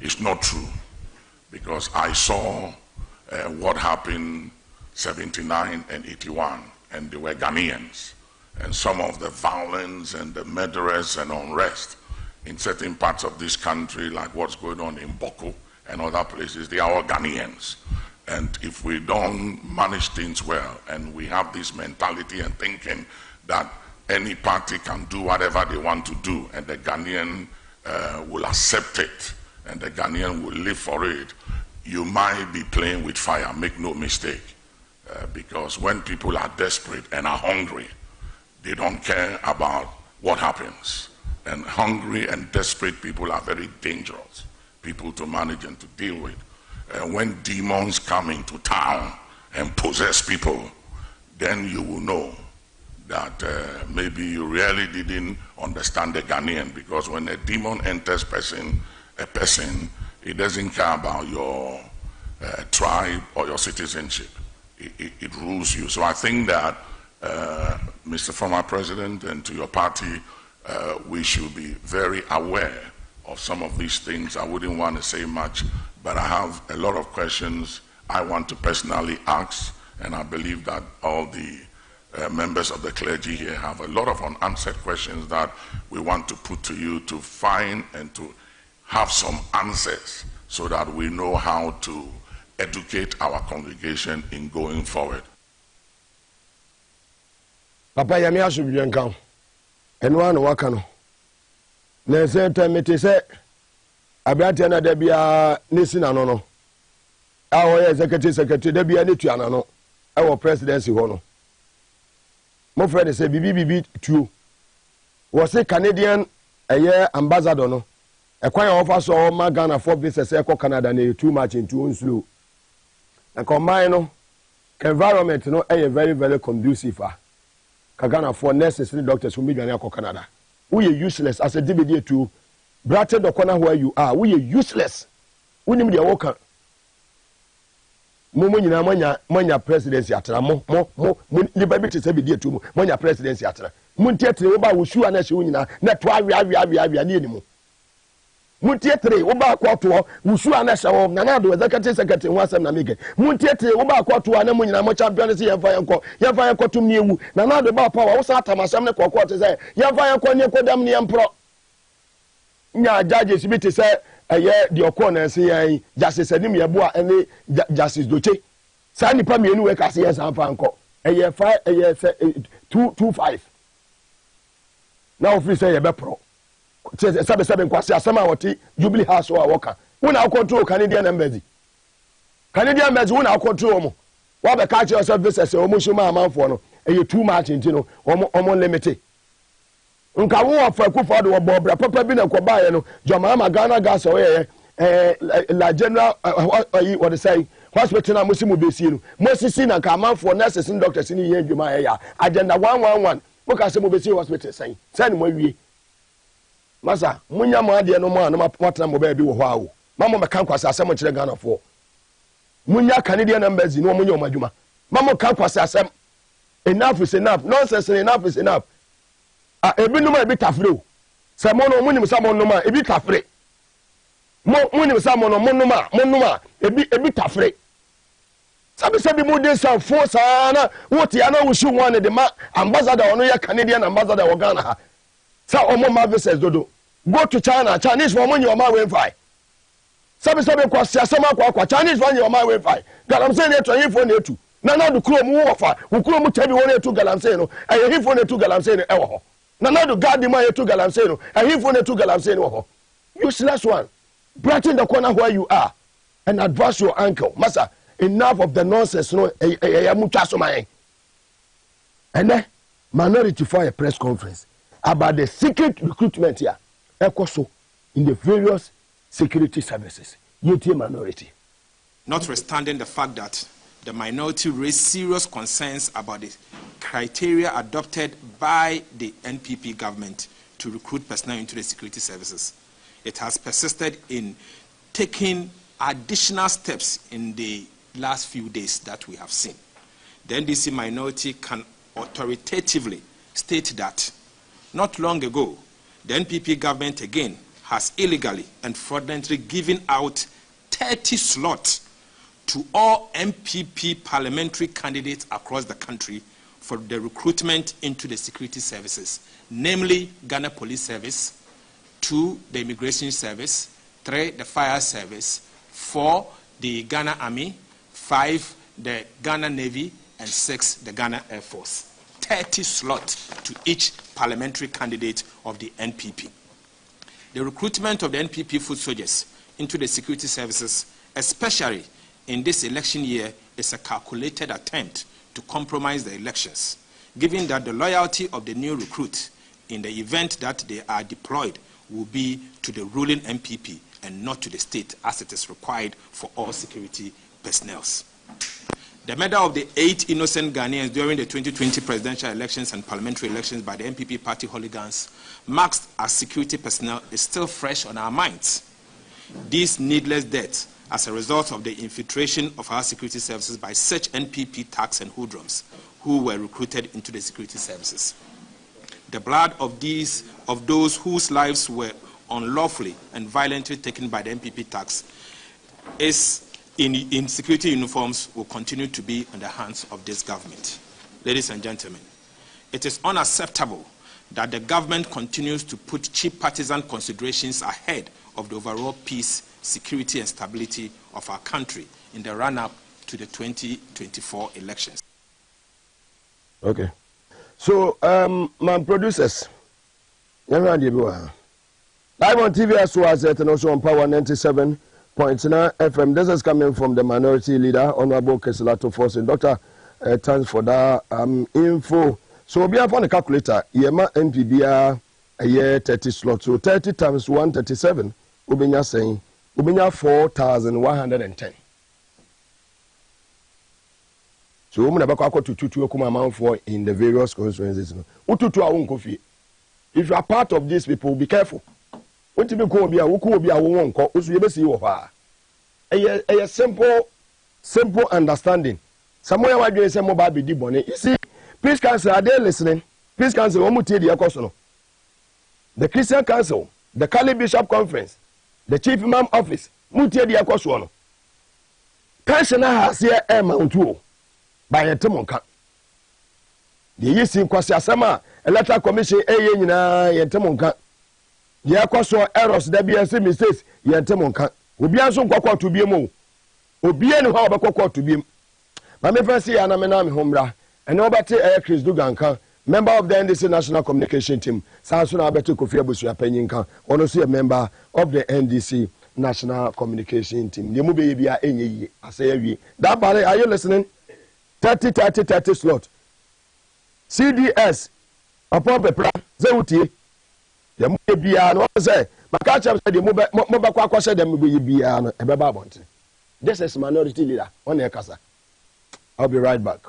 It's not true, because I saw what happened 79 and 81, and they were Ghanaians, and some of the violence and the murderers and unrest in certain parts of this country, like what's going on in Boko and other places, they are all Ghanaians. And if we don't manage things well, and we have this mentality and thinking that any party can do whatever they want to do, and the Ghanaian will accept it, and the Ghanaian will live for it, you might be playing with fire. Make no mistake. Because when people are desperate and are hungry, they don't care about what happens. And hungry and desperate people are very dangerous people to manage and to deal with. When demons come into town and possess people, then you will know that maybe you really didn't understand the Ghanaian, because when a demon enters a person, it doesn't care about your tribe or your citizenship. It rules you. So I think that, Mr. Former President, and to your party, we should be very aware of some of these things. I wouldn't want to say much, but I have a lot of questions I want to personally ask, and I believe that all the members of the clergy here have a lot of unanswered questions that we want to put to you, to find and to have some answers, so that we know how to educate our congregation in going forward. Papa yami asu bienkan. Enwa no waka no. Na se temete se abiate na da bia nesi na no no. A wo executive da bia ne tuana no. E wo presidency ho no. Mo friend say bibi tuo. Wo se Canadian ambassador no. Ekwan offer so ma Ghana for business e Canada na too much into slow. And combine no environment no very very conducive Ghana for nurses and doctors who meet Ghana Canada. We are useless as a DBD to Bratton the corner where you are. We are useless. We need the worker. Monya presidency atra mo liberty say be there to monya presidency atra. Muntiatre oba wusu anase wunyina na to awia ni enimu. Muntiatre oba kwato wusu anase wo na na do executive secretary wasem na mege. Muntiatre oba kwato na munyina mo champion say yemfa yanko tum ni ewu na na do ba power wo sa atamasam ne kokko te say yemfa yanko ni kodam ni empro. nya judges bi te say eye the okon say yan justice anim yebo a ene justice doche sa nipa mienu we ka say yes amfa nko eye 5 eye 225 now free say ye be pro sabe nkwase asema woti Jubilee House wa woka wona control Canadian embassy wona control mo wa be ka che yourself this say omo shuma amanfo no eye too much ntino omo limit nka wo ofa kufa do bobra papa bi na koba ye no joma Ghana gas o ye la general what they say hospital na musimu besi no mosisi na ka amanfo nurses and doctors ni ye dwuma ya agenda 111 wo ka se mo besi hospital sai ni mo wie masa munya mo ade no mo na matena mo ba bi wo ho awo mama me kan kwasa asem kire Ghana fo munya Canadian embassy no munya o madwuma mama kan kwasa asem enough is enough nonsense enough is enough ebi no ma ebi tafre se mo no munim sa mo no ma ebi tafre munim sa mo no ma ebi tafre sabi mo dey some force na what ya na wo shu one de ma ambassador ono ya Canadian ambassador wo Ghana ha sa omo ma visas dodo go to China Chinese for money o ma we fi sabi kwa siasema kwa Chinese for money o ma we fi galamse ne to yin fo na etu na do kuro mu wo fa wo kuro mu tabi won etu galamse no yin fo na etu galamse no e wo ho na do guard ma etu galamse no yin fo na etu galamse no wo ho useless one brighten the corner where you are and advance your ankle masa enough of the nonsense no mu twa so man and minority for a press conference about the secret recruitment here ekoso in the various security services yet minority. Notwithstanding the fact that the minority raised serious concerns about the criteria adopted by the NPP government to recruit personnel into the security services, it has persisted in taking additional steps in the last few days that we have seen. The NDC minority can authoritatively state that not long ago, the NPP government again has illegally and fraudulently given out 30 slots to all MPP parliamentary candidates across the country for the recruitment into the security services, namely Ghana Police Service, 2, the Immigration Service, 3, the Fire Service, 4, the Ghana Army, 5, the Ghana Navy, and 6, the Ghana Air Force. 30 slots to each parliamentary candidate of the NPP. The recruitment of the NPP foot soldiers into the security services, especially in this election year, is a calculated attempt to compromise the elections, given that the loyalty of the new recruits in the event that they are deployed will be to the ruling NPP and not to the state, as it is required for all security personnel. The murder of the 8 innocent Ghanaians during the 2020 presidential elections and parliamentary elections by the NPP party hooligans marks as security personnel is still fresh on our minds. These needless deaths as a result of the infiltration of our security services by such NPP thugs and hoodlums who were recruited into the security services. The blood of those whose lives were unlawfully and violently taken by the NPP thugs in security uniforms will continue to be in the hands of this government. Ladies and gentlemen, it is unacceptable that the government continues to put cheap partisan considerations ahead of the overall peace, security, and stability of our country in the run-up to the 2024 elections. Okay. So, my producers, live on TV as well as and also on Power 97.9 FM. This is coming from the minority leader, Honorable Kesilato Force. Doctor, thanks for that info. So, we have on the calculator, Yema NPB a year 30 slots. So, 30 times 137, Ubinya saying, Ubinya 4,110. So, we have to tutu amount for in the various constituencies. If you are part of these people, be careful. What you go be a wuku be a won ko osu ye besi wo fa. A simple understanding. Somewhere why you say mo ba be di bone. You see, please council are they listening? Please council o mu tie di ekoso no. The Christian Council, the Kali Bishop Conference, the Chief Imam Office, mu tie di ekoso no. Pensioner has here amount to by a temonka. The yesi kwasi asema electoral commission nyina ye temonka. Deɛ ɛkɔ so errors da bia se mistakes yɛntem nka obi anso nkɔkɔ to biem o obi ani hɔ obɛkɔkɔ to biem ma me fa se ya na me na me homra ɛne obɛte Chris Duganka member of the NDC National Communication Team sanso na abɛte Kofi Abusua Panyinka ono so a member of the NDC National Communication Team the mube bia enye yi asɛ awie that bale are you listening 30 slot CDS upon pepra zewutie the mube bia no say maka cha say the mube bakwa kwase the mube bia no ebeba abonte this is minority leader on e kasa I'll be right back.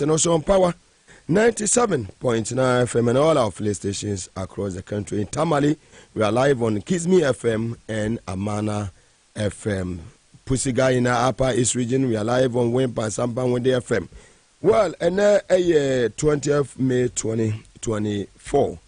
and also on Power 97.9 FM and all our play stations across the country. In Tamale, we are live on Kismi FM and Amana FM. Pusiga in our Upper East region, we are live on Wimpa and Sampan Wende FM. Well, and 20th May 2024.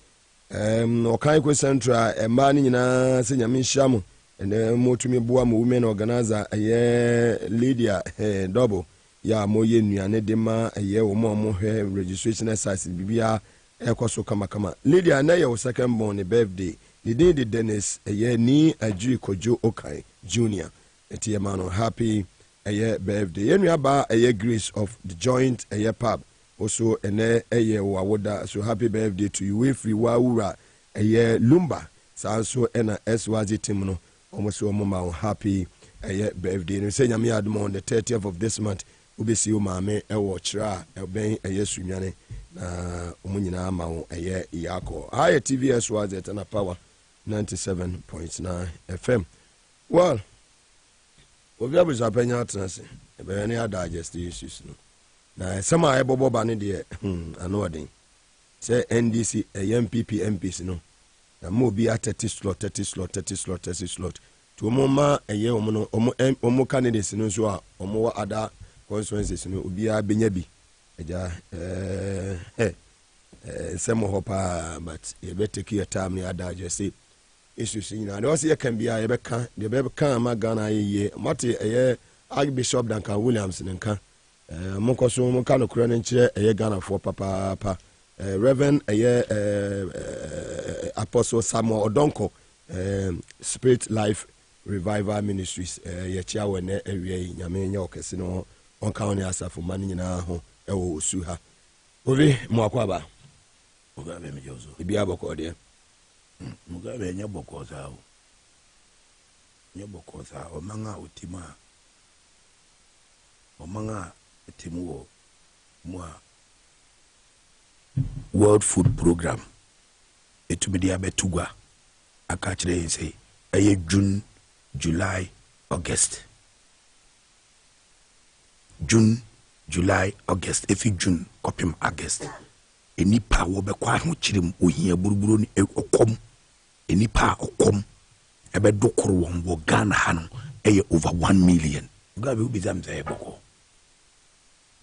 Okaiko Central, a man in a senior Mishamu, and Motumi Buam women organizer, a Lydia double. Ya moye nuane dema ye wo mo registration exercise bibia ekoso kama Lydia na your second born birthday the day the Dennis ye ni Aju Kojo Okai Junior eti mano happy birthday yenu aba Grace of the Joint pub also ene wawoda so happy birthday to you if you wura Lumba sanso ena SYZ team no almost omo happy birthday no say nyame adom on the 30th of this month ubesi o maame ewo chira eben yesu nwane na omunyina ma wo yako high TVS was at na Power 97.9 FM. Well, obi abuza penya atenase ebe ne digest issues no na sama ebobo ba ne de ano odin say NDC MPP MPs no na mo bi at 30 slot to mo ma omo candidates no so a omo ada consequences no ubia benya bi eja some hopa but you better take your time near that just say issues you know also can be a beka the be kan ma Ghana ye mate Archbishop Duncan Williams nka monkoso mo kan okura nche Ghana for papa Reverend Apostle Samuel Odonko Spirit Life Revival Ministries ye chia wene ewie nyame nya okese no on county asafo mani nyina ho ewo osu ha obi mo akwaba Mugabe mejozo ibi aboko de Mugabe nya boko za o manga utima o manga timu wo mwa World Food Program etubidi abetugwa akachire yin say June, July, August. June, July, August. If June, copy August. Any power be kwa ho chirim ohia buruburu ni okom. Any power okom. Ebe dokoro won Ghana hano over 1 million. Mugabe ubi zamza eboko.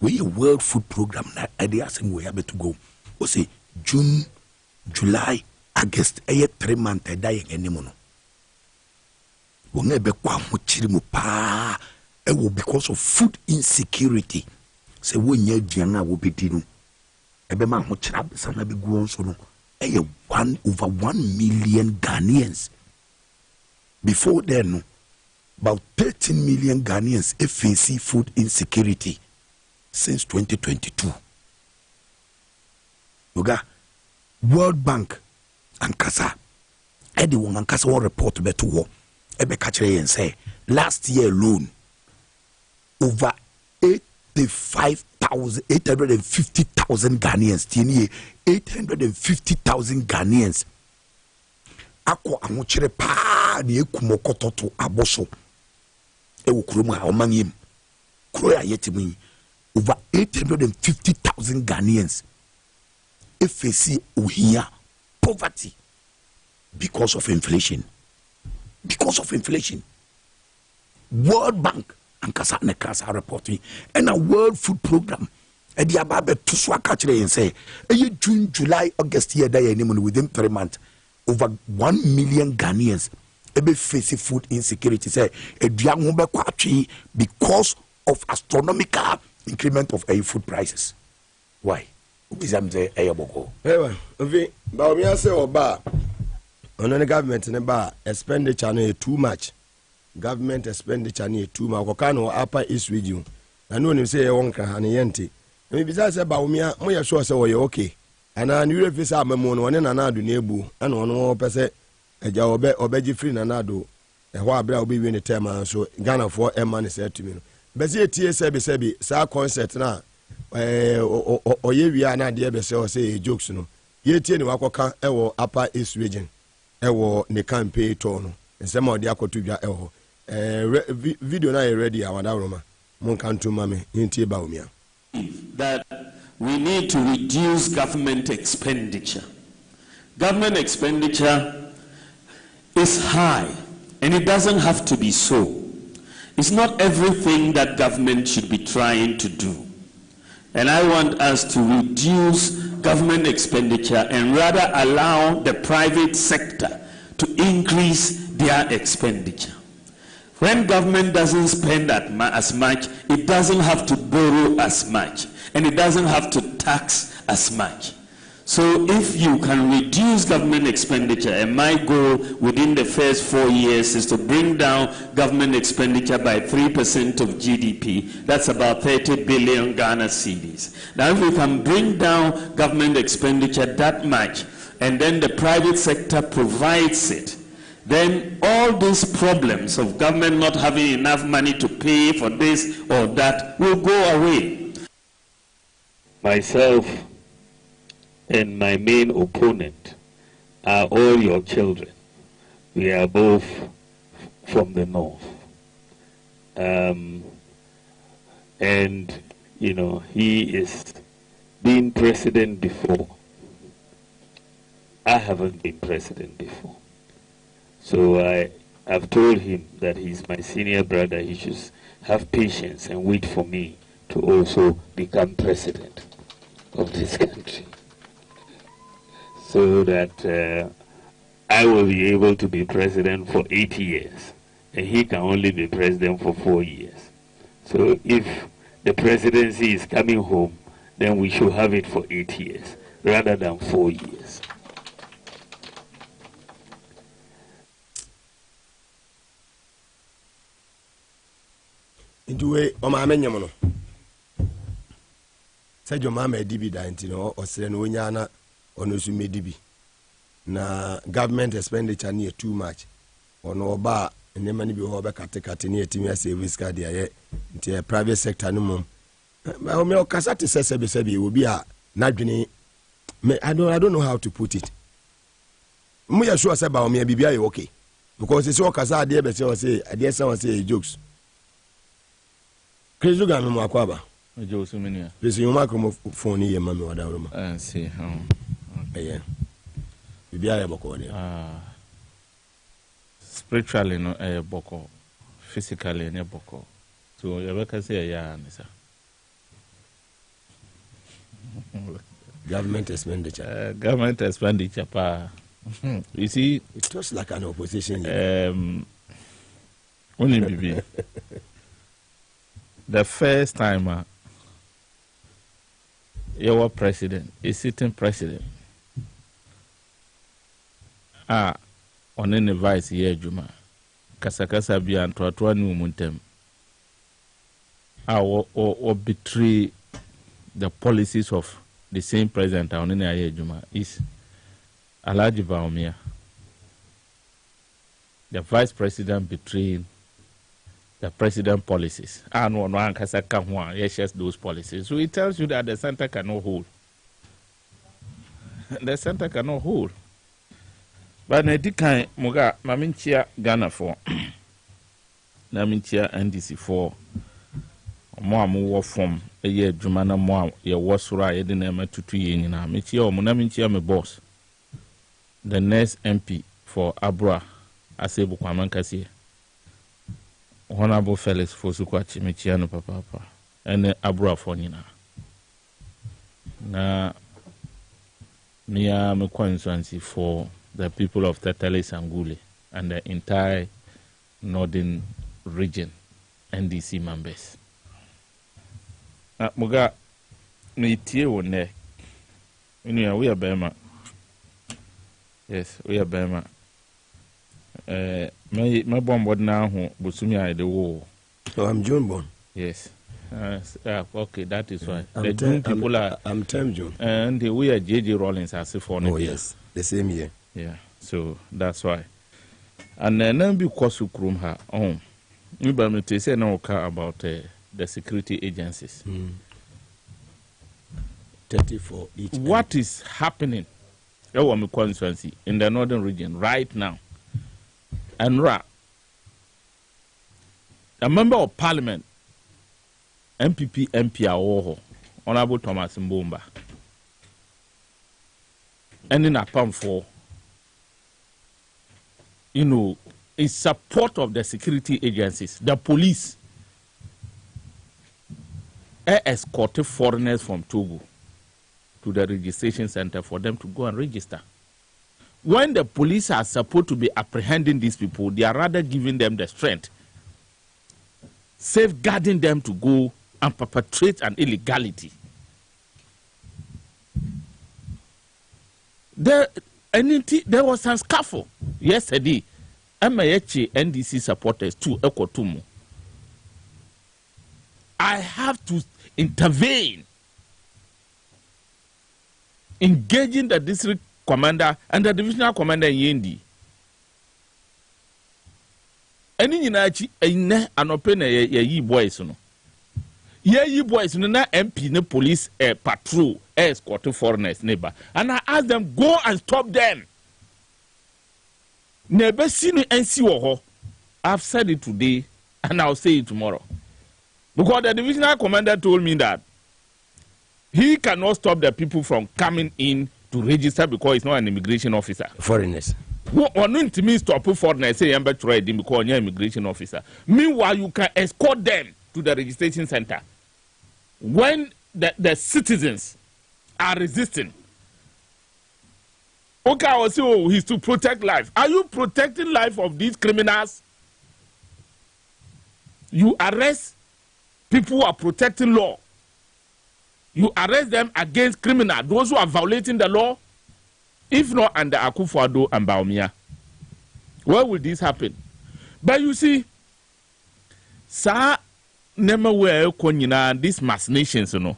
We World Food Program na idea same we have to go. O say June, July, August 3 months die enimono. Wonge be kwa ho chirimu pa because of food insecurity. Se wonye aduan a wo bedi no ebe ma ho chira sana be guon so no over 1 million Ghanaians. Before then no, about 13 million Ghanaians face food insecurity since 2022. Yoga World Bank and Kasa anyone and Kasa report better war ebe kachire and say last year alone over 850,000 Ghanaians, 850,000 Ghanaians. Ako amuchere pa ni ekumokoto to aboso. Ewo kuruma omanyim. Kroya yetimi over 850,000 Ghanaians. FAC uhia poverty because of inflation. Because of inflation. World Bank and Kasa Nekasa reporting and a World Food Program. And the Ababe to Swakatre and say, June, July, August year day within 3 months, over 1 million Ghanaians face food insecurity. Say because of astronomical increment of food prices. Why? On the government in a expenditure too much. Government expenditure near too much. Wakano Upper East region. I know him say wonka haniyenti. Maybe that's about me. Moya sure say we okay. And I knew if it's a memon one and another nebu and one person a job obeji free nanado. A while will be winning the term so Ghana for a man said to me. But see sebi sa concert na or ye we are not dear say jokes no. Ye tell you wakoka ewo Upper East region. Ewo ne campaign tono. And some of the akotubia ewo. Video na ready awada roma. Mon kantu mame inti baumia. That we need to reduce government expenditure. Government expenditure is high, and it doesn't have to be so. It's not everything that government should be trying to do. And I want us to reduce government expenditure and rather allow the private sector to increase their expenditure. When government doesn't spend as much, it doesn't have to borrow as much, and it doesn't have to tax as much. So if you can reduce government expenditure, and my goal within the first 4 years is to bring down government expenditure by 3% of GDP, that's about 30 billion Ghana cedis. Now if we can bring down government expenditure that much, and then the private sector provides it, then all these problems of government not having enough money to pay for this or that will go away. Myself and my main opponent are all your children. We are both from the north. And, you know, he is being president before. I haven't been president before. So I've told him that he's my senior brother. He should have patience and wait for me to also become president of this country, so that I will be able to be president for 8 years, and he can only be president for 4 years. So if the presidency is coming home, then we should have it for 8 years rather than 4 years. Into way o ma menye mo no se jo ma dibi da ntino o sere no nya na ono su medibi na government expenditure na too much ono oba enema ni bi ho be kate na etimi service card ya nti private sector no mom o me o kasa te sebe obi a na dwene me I don't know how to put it. Mu ya sure say ba o me bibia ye okay because it's o kasa ade be say ade say jokes. Krezu ga me akwaba. Ojo so many. Please you microphone ye mama wada roma. See. Yeah. Bibia ya boko de. Spiritually no boko. Physically no boko. So you better say ya nisa. Government expenditure. Government expenditure pa. You see, it looks like an opposition. Only bibi. The first time your president, a sitting president, on any vice here, Juma, Kasakasa be and Tuatwanu Muntem, or betray the policies of the same president on any year, Juma, is Alaji Baumia. The vice president betraying the president policies. And one can say, yes, those policies. So it tells you that the center cannot hold. The center cannot hold. But Nedikai Muga, Maminchia Ghana for Naminchia NDC for more move from a year, Jumana Moa, your Wasura, Edinema to 2 years. Michio, Munaminchia, my boss. The next MP for Abra, Asebu Kwamankasi. Honorable Felix Fosukwachi Michiano Papa and Abra Fonina. Na Mia constituency for the people of Tatale Sangule and the entire northern region NDC members. Muga me tie wone. We are Bema. Yes, we are Bema. My bomb now Busumi I the war. Oh, I'm June born. Yes. Okay, that is why. The June people are. I'm 10 June. And we are JJ Rollins as if for oh, yes. The same year. Yeah. So that's why. And then because you krum her own. You better say no about the security agencies. 30 for each. What is happening in constituency in the northern region right now? And a member of parliament, MPP, MP, Honorable Thomas Mbomba. And in a pump for, in support of the security agencies, the police, escorted foreigners from Togo to the registration center for them to go and register. When the police are supposed to be apprehending these people, they are rather giving them the strength, safeguarding them to go and perpetrate an illegality. There was some scuffle yesterday. MAH NDC supporters to Ekotumu. I have to intervene, engaging the district commander and the divisional commander in Yendi. Any Yinachi, an open ye boys, no. Ye boys, no, na MP, no police, patrol, escort foreigners, neighbor. And I asked them, go and stop them. Never seen and see what I've said it today, and I'll say it tomorrow. Because the divisional commander told me that he cannot stop the people from coming in to register because he's not an immigration officer. Foreigners. Or not to me stop foreigners say I'm because you're an immigration officer. Meanwhile, you can escort them to the registration center. When the citizens are resisting, okay, I will say, oh, he's to protect life. Are you protecting life of these criminals? You arrest people who are protecting law. You arrest them against criminals, those who are violating the law. If not under Akufo-Addo and Bawumia, where will this happen? But you see, sir, never where these mass nations, you know,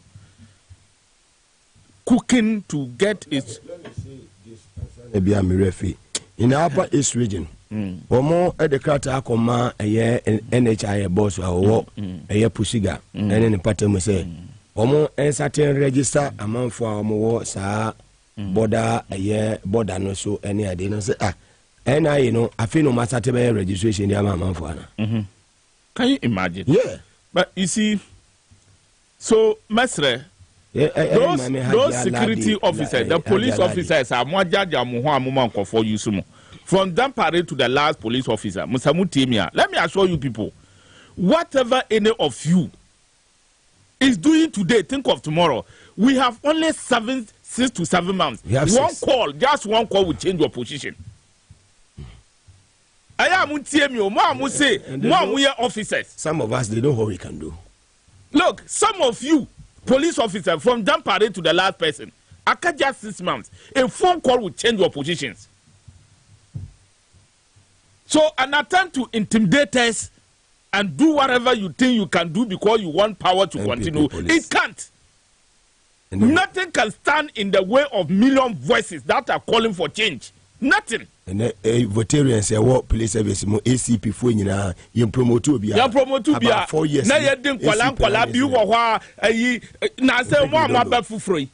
cooking to get it. Let me say this. In the Upper East region, Omo Edekata Koma a year NHI boss or a year Pusiga, and then the pattern say, Omo and certain register among for Omo, sir, border a year, border no so any idea. Say, and I, I feel no matter registration, the amount for Can you imagine? Yeah. But you see, so, Mesre, those security officers, the police officers are more judge for you. From Dampare to the last police officer, Musamu Temia, let me assure you people, whatever any of you is doing today, think of tomorrow. We have only 6 to 7 months. Just one call will change your position. I am officers. Some of us, they know what we can do. Look, some of you, police officers, from Dampare to the last person, after just 6 months, a phone call will change your positions. So an attempt to intimidate us and do whatever you think you can do because you want power to continue, it can't. Nothing can stand in the way of million voices that are calling for change. Nothing. And Votarians say what police service mo ACP for nyina ye promote obi about 4 years. Na ye din kwala bi wo hwa ayi na say mo amaba fufroi.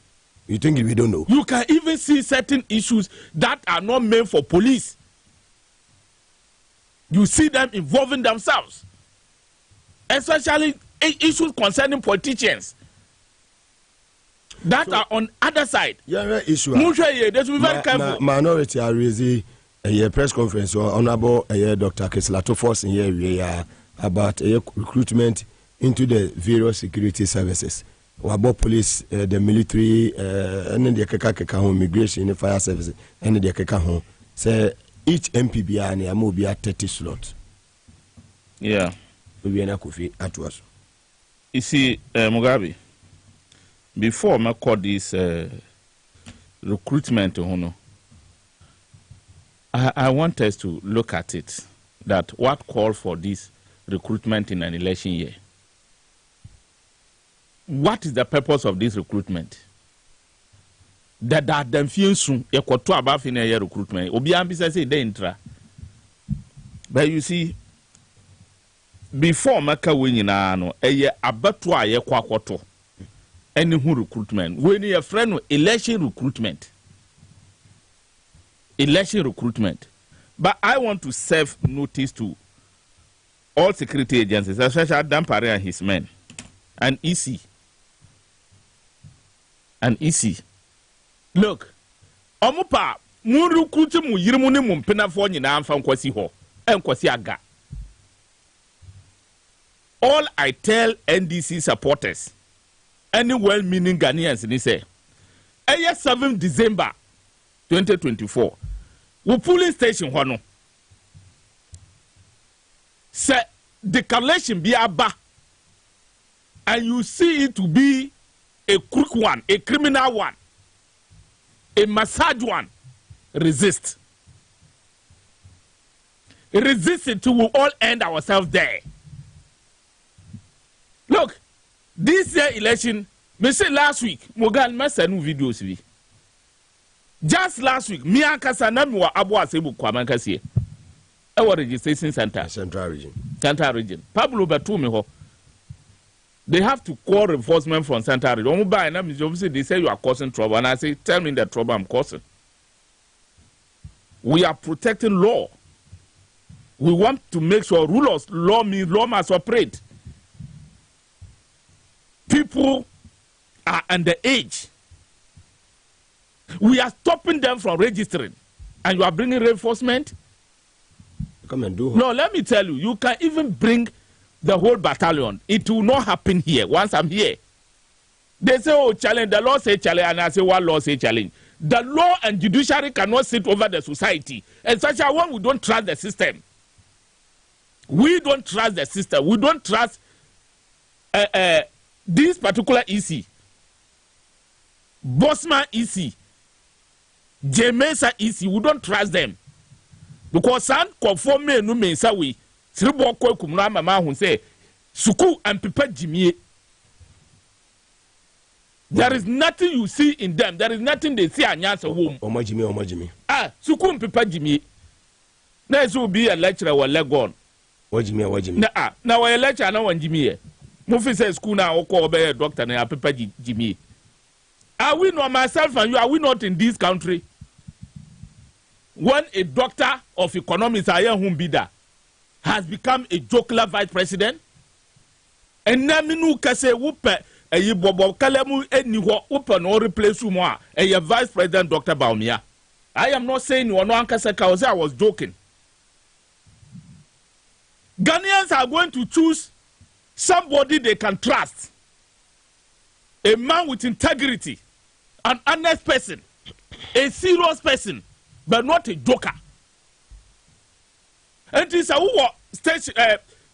You think we don't know? You can even see certain issues that are not meant for police. You see them involving themselves, especially issues concerning politicians that are on other side. Yeah, issue. They should be very careful. Minority are raising a press conference or honorable Dr. Keslato Force in here about recruitment into the various security services. About police, the military, and the keka home, immigration, the fire services, and the keka home. Say each MPBR and Amobia 30 slots. Yeah. We are not at us. You see, Mugabe, before I call this recruitment, I want us to look at it, that what called for this recruitment in an election year. What is the purpose of this recruitment? That them feel soon, a quarter above in a year recruitment. Obiambi say they intra. But you see, before Maka winning a year abattoir ye kwakoto. Any who recruitment. When you friend election recruitment. Election recruitment. But I want to serve notice to all security agencies, especially Dampare and his men, and EC. and EC. Look, omupa mu recruit mu yirimu ne mu mpena nyina amfa nkwasi ho enkwasi aga. All I tell NDC supporters, any well-meaning Ghanaians, they say, 7 December 2024, we polling station hono. Say declaration be aba, and you see it to be a crook one, a criminal one, a massage one. Resist. Resist it till we all end ourselves there. Look, this year election, me say last week, Mugabe Maase no videos. Just last week, me and Kasana wa Abu Asebu Kwame Kasie. Our registration center. Central region. Pablo Batumi ho. They have to call reinforcement from Central region. Obviously, they say you are causing trouble. And I say, tell me the trouble I'm causing. We are protecting law. We want to make sure rulers, law must operate. People are underage. We are stopping them from registering. And you are bringing reinforcement? Come and do. No, let me tell you, you can even bring the whole battalion. It will not happen here once I'm here. They say, oh, challenge. The law say challenge. And I say, what law say challenge? The law and judiciary cannot sit over the society. And such a one, we don't trust the system. We don't trust the system. We don't trust this particular EC. Bosman EC. Jemesa EC. We don't trust them. Because some conform me no mean we Sribo ko kumra mama hun say suku and people jimie. There is nothing you see in them. There is nothing they see anyansa home. Omajimi. Ah, suku and people jimie. There will be a lecturer or legon. Wajimi. Now a lecturer no one jimie. Mufi says school now or call a doctor and a people jimie. Are we not, myself and you, are we not in this country? When a doctor of economics, Ayahun Bida, has become a jocular vice president, and Naminu Kase Wupe, a Yibobo Kalemu, any who no replace Umwa, a vice president, Dr. Baumia. I am not saying you are no Ankaseka, I was joking. Ghanaians are going to choose somebody they can trust, a man with integrity, an honest person, a serious person, but not a joker. And it's a station,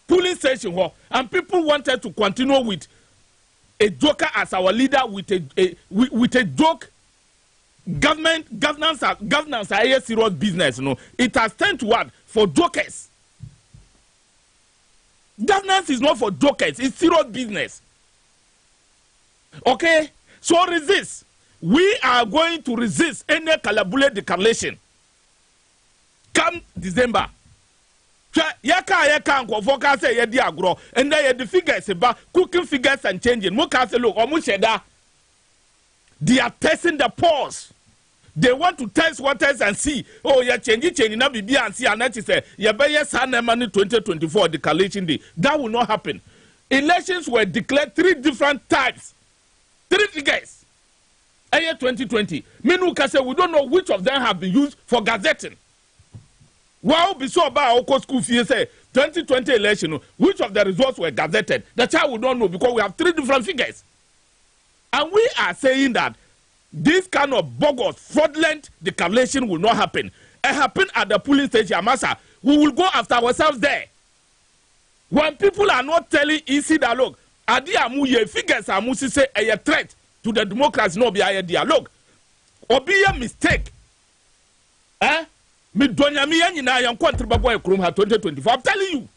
polling station, and people wanted to continue with a joker as our leader with a joke. Governance are a serious business. You know, it has turned to what for jokers. Governance is not for jokers; it's serious business. Okay, so resist. We are going to resist any Kalabule declaration. Come December. Yaka nkofo say ye di agro and then the figures about cooking figures and changing. Muka say look, omusheda. They are testing the pause. They want to test waters and see. Oh, yeah, change na bibi and see and that is say ye be yes money 2024 declaration day. That will not happen. Elections were declared 3 different types. 3 figures. Year 2020. Menuka say we don't know which of them have been used for gazetting. Wow, be so about our school fee say 2020 election, which of the results were gazetted? The child will not know because we have 3 different figures. And we are saying that this kind of bogus, fraudulent declaration will not happen. It happened at the polling station, Amasa. We will go after ourselves there. When people are not telling EC that look, Adi Amuye figures Amusi say a threat to the democracy, no be idea. Look, obi a mistake. Me donya mi yanyi na yan kontriba boy krum ha 2024. I'm telling you.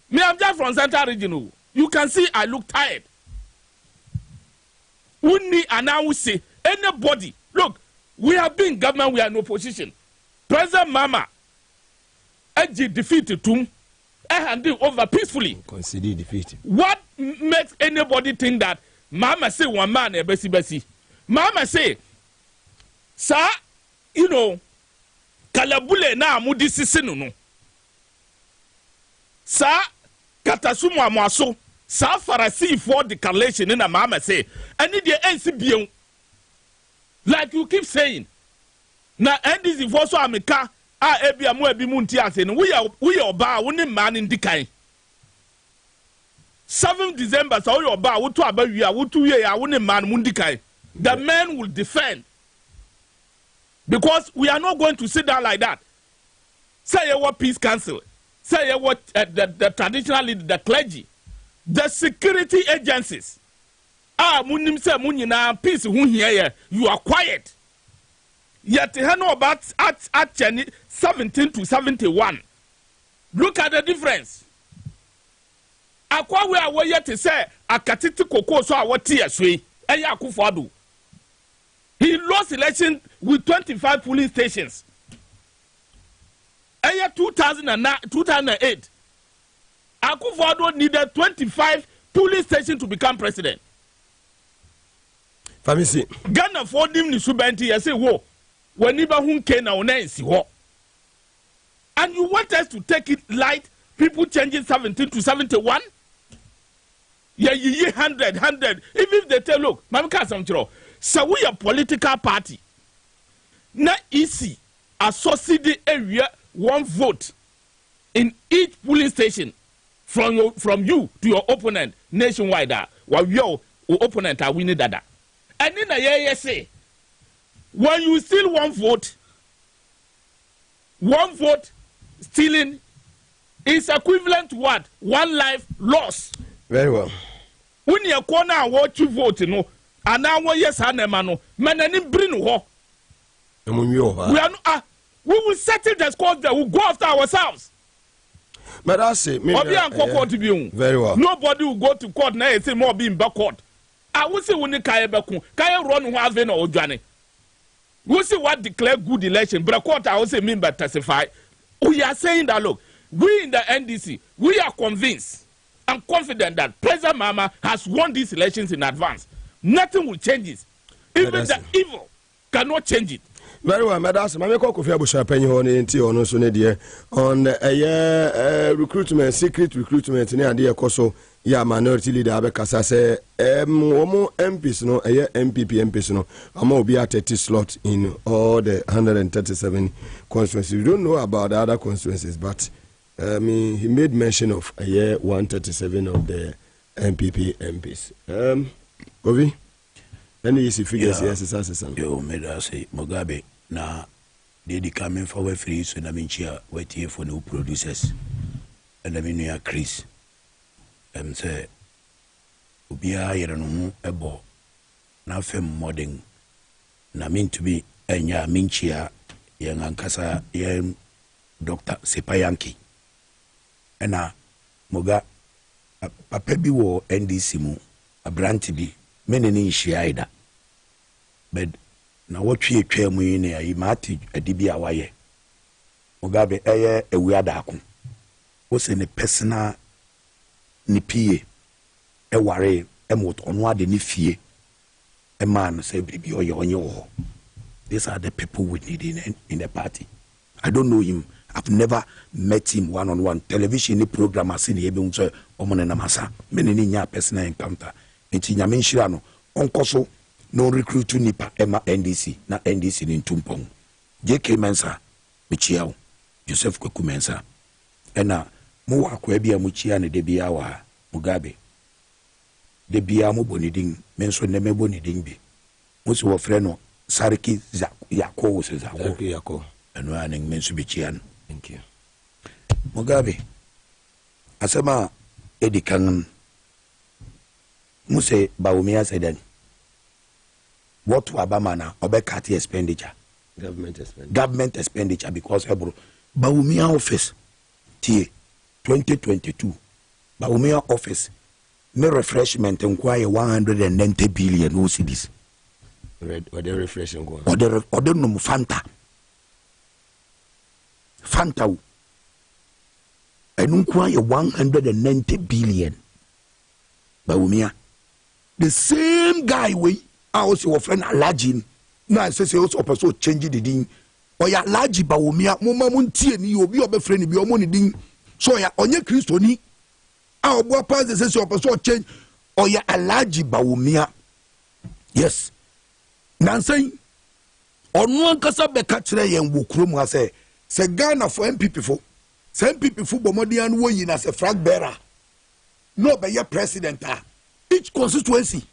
Me I'm just from Central Region. You can see I look tired. Uni announce anybody. Look, we have been in government, we are in opposition. President Mama Eji defeated Tum and over peacefully. Consider defeat. What makes anybody think that Mama say one man a besi? Mama say, sir, you know, Kalabule na amudi sisinu no. Sir, katasumu amwaso, sir farasi for declaration na Mama say, and the NCBN Like you keep saying. Now, NDC for so ameka ebi amu ebi munti ase no we are oba we man in dikai. 7th December so we oba we to abawia we to ye ya we man mundikai. The men will defend. Because we are not going to sit down like that. Say what peace council. Say what the traditional leader, the clergy, the security agencies. Munim say munina peace you are quiet. Yet he know about at 17 to 71. Look at the difference. Akwa we are yet to say akatiti koko so awo TSW eya Akufo-Addo. He lost election with 25 polling stations. Eya 2008. Akufo-Addo needed 25 polling stations to become president. Famisi. Ghana for dim ni subenti yase wo. Weniba hunke na ona ensi ho. And you want us to take it light? People changing 17 to 71? Yeah, 100. Even if they tell, look, Mamika Samchiro, so we a political party. Not easy. Associate area, 1 vote in each polling station from you to your opponent nationwide. While your opponent are winning that. And in a year, say, when you steal 1 vote stealing is equivalent to what? 1 life loss. Very well. When you corner and watch you vote, no, and now yes, Hanemano, man, and bring ho. We are not, we will settle the scores that will go after ourselves. But I say, very well. Nobody will go to court now and say more being backward. I will say when you can't run who have no journey. We'll see what declare good election, but court I also mean by testify. We are saying that look, we in the NDC, we are convinced and confident that President Mama has won these elections in advance. Nothing will change it. Even the evil cannot change it. Very well, Madam. My Kofi Abusha Penny on so on recruitment, secret recruitment near the Koso, ya minority leader Abekasa say Omo MPs no MPP MPs no Amo be at 30 slot in all the 137 constituencies. We don't know about the other constituencies, but he made mention of 137 of the MPP MPs. Govi? Any easy figures? Yes, it's yo, made us say Mugabe na they coming forward free so na minchia wait here for new producers and I mean ya Chris say ubia yere no mu ebo na fem modern na mean to be enya minchia yen ankasa yen Dr. Sepayanki ena Muga papa bi wo NDC mu abranti bi menene nhyiaida but na wotwe etwa mu yin ayi mati adibia waye Mugabe eye ewiada akon wo se ne personal ni pie e ware emot ono ade ni fie e man say bibi oye onye wo. These are the people we need in the party. I don't know him. I've never met him one-on-one. Television program as in the ebe unso omone na masa menene nya personal encounter nti nyame nhira no onkoso no recruit nipa ema NDC na NDC ni ntumpong JK Mensa michiao Joseph Kweku Mensa ena mu wakwa bia mu chia ne de bia wa Mugabe de bia mu bonidin menso ne me bonidin bi mu so wofre no Sariki Yako wo se Yako eno anen menso bi chia no. Thank you. Mugabe asema edikan Muse Bawumia said then what to Abamana Obekati expenditure? Government expenditure because Bawumia office T 2022 Bawumia office me refreshment inquire 190 billion OCDs. Or the refreshing go. Or the no Fanta and inquire 190 billion Bawumia. The same guy we also friend Alajin na say also person change the din oya Alaji Bawumia moma muntie ni obi obefriend bi omo ni din so ya onye Kristo ni a obo pass the say person change oya Alaji Bawumia. Yes, Nancy Ono ankasa beka kire yen wo kurom ha se Ghana for MPP fo. Se MPP fo bomodian wo yi na se flag bearer. No be your president ah. Each constituency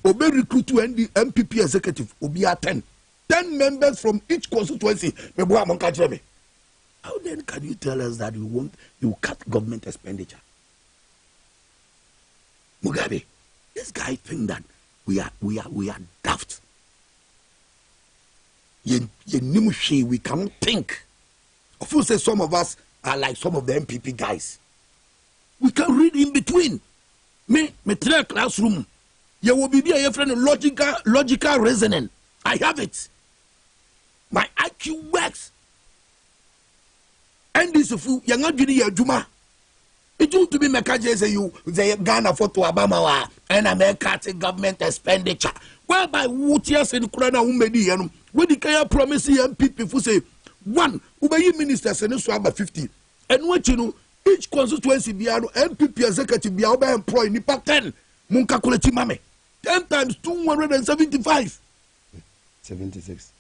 obe recruit to MPP executive obi a 10 members from each constituency. Me bo amon ka kire me. How then can you tell us that you cut government expenditure? Mugabe, this guy think that we are daft. We cannot think. Of course, some of us are like some of the MPP guys. We can read in between. Me three classroom. You will be a friend logical reasoning. I have it. My IQ works. And this fool, you're not doing your Juma. It used to be Mekaje say you they Ghana for to Obama and America government expenditure. Whereby what years in Kurana Umedi and when the Kaya promise MPP who say one Ubayi ministers and so about 50. And what you know, each constituency be MPP executive be employed nipa 10. Munka kuleti mame. 10 times 275. 76.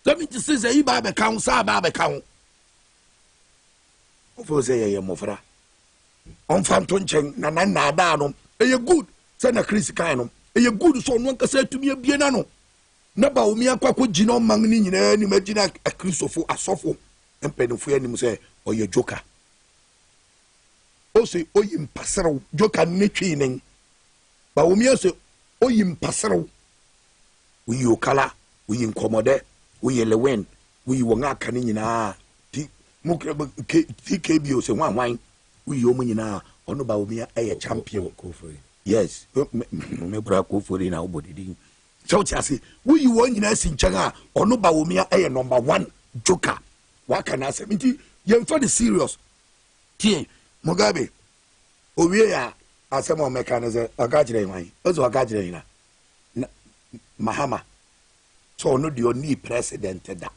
76 a iba count, sa ba count. Ofo say ye mofra on fanto nchen na da no e good say na Chris kan no e good so no nkasa atumi abie na no na ba omi akwakọ gino man ni nyina ni magina Christopher asofo empenufo anim say oye joker o say oyi mpasero joker ne twinen ba omi say oyi mpasero we okala we incommode we lewen we wonga kan nyina TKBO say one we yomunyina ono ba omi a champion. Yes, me bra ko for na obodidi. So chasi we you won nyina sinchanga ono ba omi a number 1 joker. What can I say? Miti yemfa the serious. Tie Mugabe owie ya asemo mekanize agajire wan. Ozo agajire na Mahama. So ono di oni president da.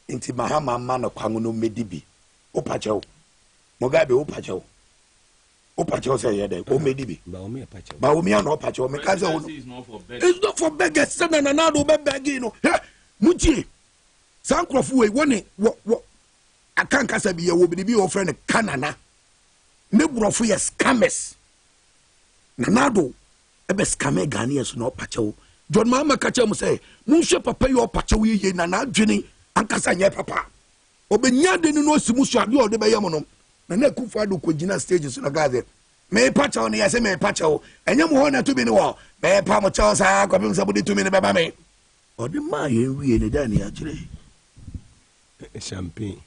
Inti Mahama mano kwangu no medibi opachew Mugabe opachew say yede o medibi ba omi na opachew me kaze o it's not for beggars sana na do be begging no mutie sankrofu we woni wo akanka sabi ye wo bibi wo friend kanana ne brofo ye scammers na do ebe scammer Ghanaians no opachew John Mahama kache mu say mu hwe papa ye opachew ye na adwene ankasa nye papa obenya de no simusu ade o de be yam no na kufa do kogina stages na gaze me pacha o ne yase me pacha o enyem ho na to bi ne wo me pa mo cha sa kwabim sabudi to mi ne beba me o de ma ye wie ne da ne ya kire champagne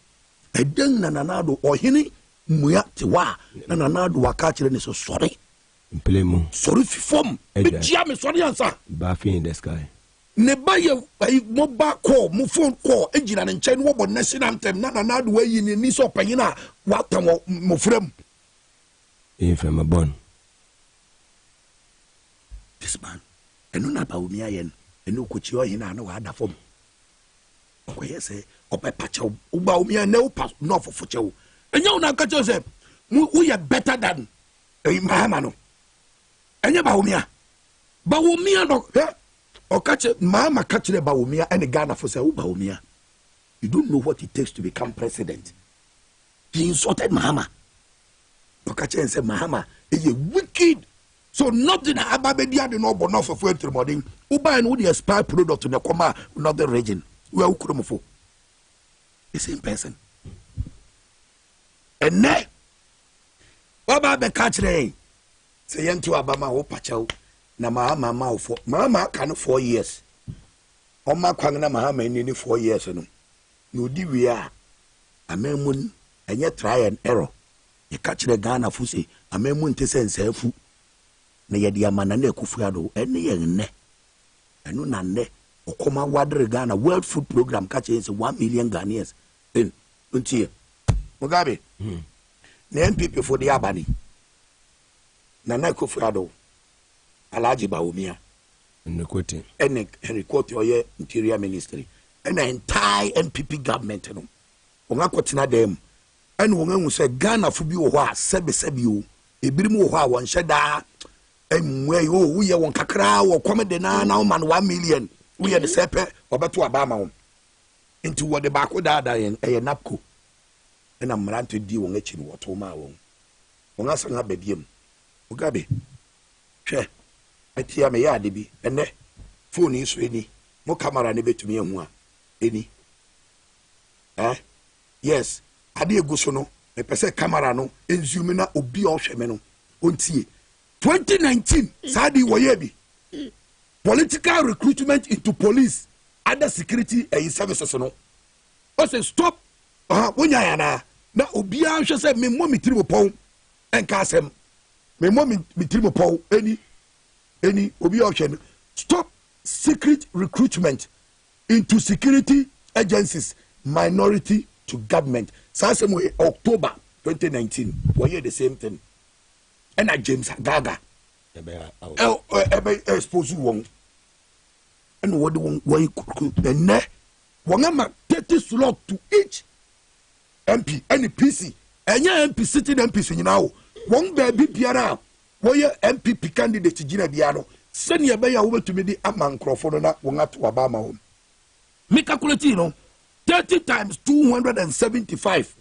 eden na nanado ohini muya te wa na nanado waka kire ne so sori mplemo sori fifom be tia me sori ansa ba fi in the sky ne ba ye mobile call mo phone call ejina ne nchen wo bo national anthem na nanado wa yi ni so panyina wa tam mo frem from a bon this man enu na ba omi ayen enu kochi o hina na wa da fom ko yese ope pacho uba omi na o pass no for chew enya una ka chew say we are better than Mahama no enya ba omi no Okache Mahama kachire Bawumia and Ghana for say Bawumia. You don't know what it takes to become president. He insulted Mahama. Okache and said Mahama is a wicked. So nothing ababedia the no bono for fuel morning. Uba and would expire product to the Koma, northern region. We are Ukromofo. The same person. And ne Baba be kachire say yentu abama o pachao. Na Mahama can 4 years. Oma kwang na Mahama ni 4 years no. No di we are. Amemun enye try and error. Ye catch the Ghana fu say amemun te sense fu. Na ye di amana na ekufuado ene ye nne. Enu na nne okoma wadre Ghana World Food Program catch say 1 million Ghanaians. Then untie. Mugabe. Na MPP for the abani. Na ekufuado Alaji Bawumia Nkwete ene Henry oye Interior Ministry ene entire NPP government no onga kwotena dem ene wonga hu se Ghana fu bi wo ho a sebe o ebirim wo ho a won hyeda emwe yo wo ye won kakra wo komede na man 1 million We are the sepe obeto abama hom. Into what the back dada yen e napko. And I'm ran to deal on etching what ma won. Won asanga bediem. Mugabe. Hwe. Atia me ya de bi. Ene phone is any. Mo camera ne betumi ehu a. Eni. Yes. Ade egu so no. Me pese camera no enzume na obi ohwe me no. Ontie. 2019 sadi woye bi. Political recruitment into police, other security services no. O say stop. Wonya ya na obia hwe say me mo mitiri mo pon enka asem. Me mo mitiri mo pon any obi ohwe. Stop secret recruitment into security agencies, minority to government. Sasem we October 2019 we the same thing. And James Gaga expose one and what the one way and ne one 30 slot to each MP any PC and your MP sitting MPs in now one baby piano where MPP candidate Gina Biano send your bay over to me the among Crawford na one to Obama home. Make calculate 30 times 275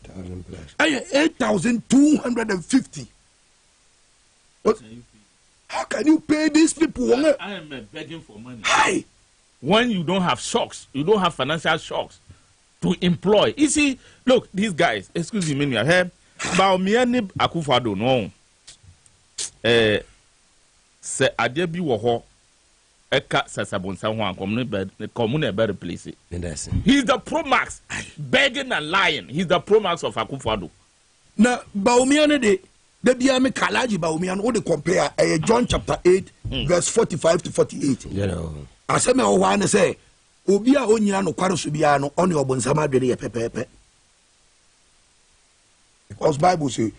8,000 plus 8,250. What? How can you pay these people? I am begging for money. Hi. When you don't have shocks, you don't have financial shocks to employ. You see, look, these guys, excuse me, you have Baumiani Akufado, no. Se Adebi Woho, Eka Sasabonsa, commune better place. He's the Pro-Max, begging and lying. He's the Pro-Max of Akufado. Now, Baumiani de. The Biame Kalaji Baumian, or the compare John chapter 8, verse 45 to 48. I said, I want to say, Obia Oniano Quarasubiano, on your Bonsama pepe. Because Bible say,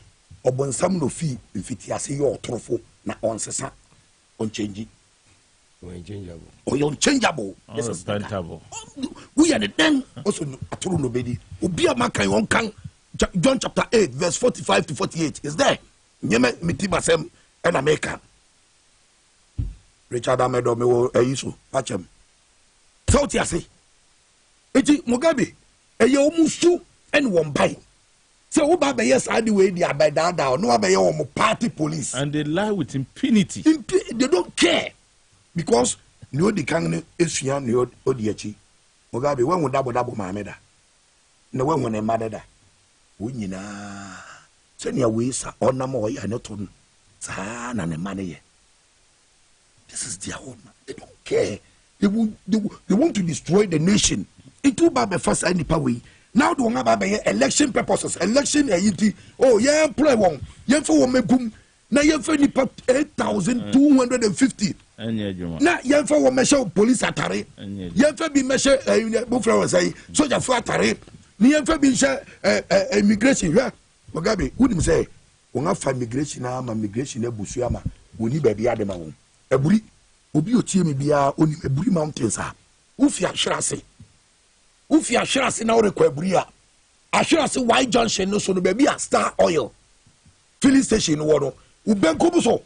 Obonsam no fee, if it has your trophy, na on Sessa, unchangeable. Or unchangeable. This is unchangeable. We are the then also a true nobody. Obia Makai on Kang, John chapter 8, verse 45 to 48 is there. Nyeme mitibasem en America. Richard Amedo me wo eyiso pachem. So ti ase. Eti Mugabe eye omusu en won bai. Se wo ba be yes ade we di abeda da no ba ye wo party police and they lie with impunity. They don't care because no di kan ne esua ne odi achi. Mugabe when wo dabo ma meda. Ne when wo ne madada. Wo nyina senior ways are on more and money. This is their own. They don't care. They want to destroy the nation. It will be first any power. Now do have election purposes. Election oh yeah, play one. Yeah for me boom. Now you for 8,250. Now you for measure police atare. You for be measure buffer say soldier for atare. You for be immigration. Mugabe, who did say, when I find migration, migration, Busuama, we need baby Adama. A buri, Ubi Otiemi Bia, only a buri mountains are. Ufia Shrasi. Ufia Shrasi now require Bria. I shall say why Junction no so the baby a Star Oil. Filling station water. Uben Kubuso.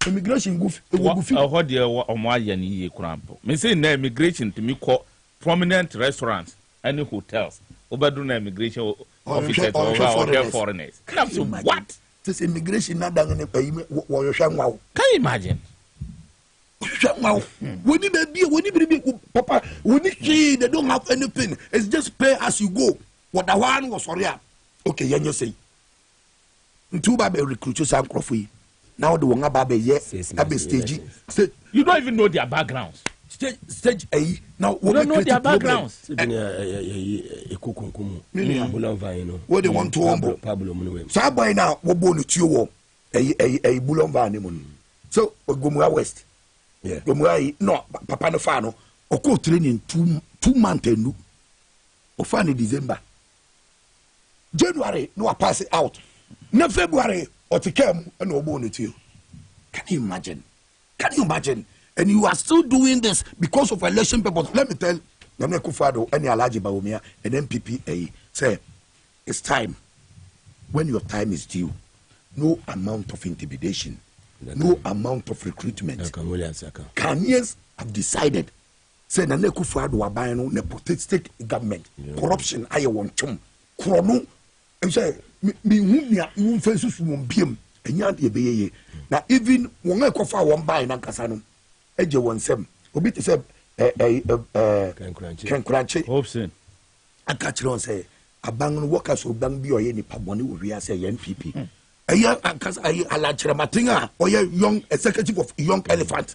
Immigration goof. I heard you on my Yanni Crampo. Me say no immigration to me call prominent restaurants and hotels. Obaduna immigration. Officers or foreigners. What? This immigration not done in a pay. Can you imagine? We need a beer, we need Papa, we need they don't have anything. It's just pay as you go. What the one was for ya. Okay, you say. Two baby recruiters and coffee. Now the one baby, yes, a stage. You don't even know their backgrounds. Stage A. Now we don't know their backgrounds. What they want to humble. So by now, we're born to you. A Bulon Van. So Gomua West. Yeah. Gomua, no, Papa no Fano, or co training 2 months and or finally December. January, no, I pass it out. No February, or to come and no born to you. Can you imagine? Can you imagine? And you are still doing this because of election purpose. Let me tell Nana Kufado, any Alaji Baumia, and MPP, say, it's time. When your time is due, no amount of intimidation, no amount of recruitment. Ghanaians have decided say na Kufuor ado aban no nepotistic government corruption aye won twom krono say me hunia you face so won biem enya de beyeye na even won ekofa won ban na kasa no eje won sem obi te say Kenkranche Hobson aka kire say aban no workers oban bi oye nipa bone wo wi ase NPP eya ankasa ayi ala kire matinga oye young executive of Young Elephant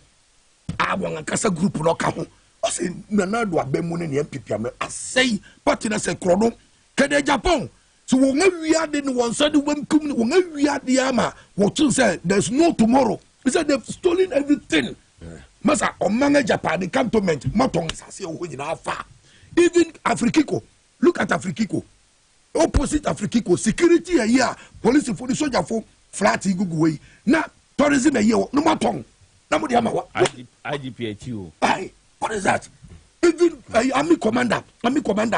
won ankasa group no ka ho o say nana do abemu ne NPP am asay party na say krono kede Japan so won awiade ni won said won awiade ama what you say there's no tomorrow. He said they've stolen everything. Masa omanga Japan the cantonment matong sase o nyina afa. Even Afrikiko, look at Afrikiko. Opposite Afrikiko, security a year, police for the soldier for flat igugu way. Na tourism a year no matong. Na mo di ama wa. IGPHU. Aye, what is that? Even army commander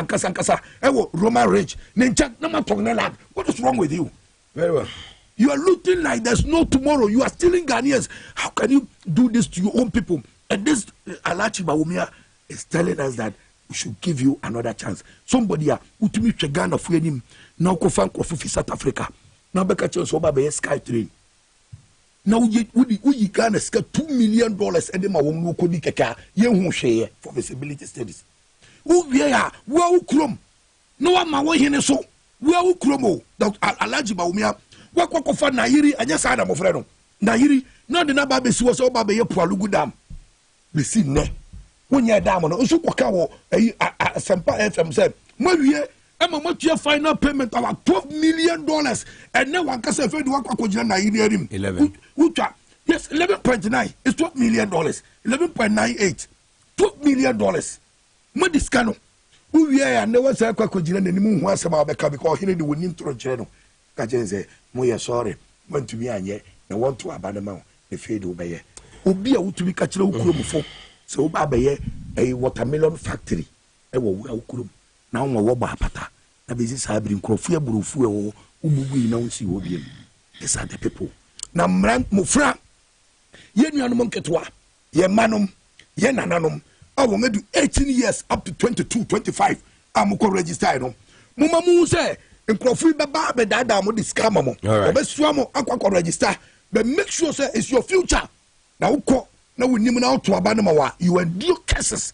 kasa ewo Roman Ridge nencha na matong na land. What is wrong with you? Very well. You are looking like there's no tomorrow. You are stealing Ghanaians. How can you do this to your own people? And this Alachi Bawumia is telling us that we should give you another chance. Somebody utumi Ghana for him now go find Kofi South Africa. Now beka chance oba be sky train. Now we Ghana get $2 million and them awon ko di keka ye hu hwe for feasibility studies. Who we are krom. No one ma wo hene so. We are kromo. Alachi Bawumia wakwa fa Nayiri anya sa na mofre no Nayiri na de na ba besi wo so ba be ye Pualugu dam besi ne wonya dam no nso kwaka wo Sempa FM said mawie ama matua final payment of $12 million and now one kasa fe de wakwa kojina Nayiri erim 11 ucha yes 11.9 it's $12 million 11.98 $12 million mo diskano uwie ya ne wa sa kwa kojina nanim hu asema obeka because he ne wonim tro kire no ka jenze moye sorry want me anye na want to abanama the fade obeye obi a wutumi ka kire ukuromfo se oba abeye watermelon factory wo ukurom na wo ba apata na bezi sabri nkrofo aburufu wo ubugu na wonsi wo biem. These are the people na mran mufra ye nuanom nketwa ye manom ye nananom awo ngadu 18 years up to 22 25 amko register no muma mu se nkrofo baba be dada mo discount mo obesuo mo akwa register but make sure say it's your future na ukọ na wonim na auto aba na ma you endure cases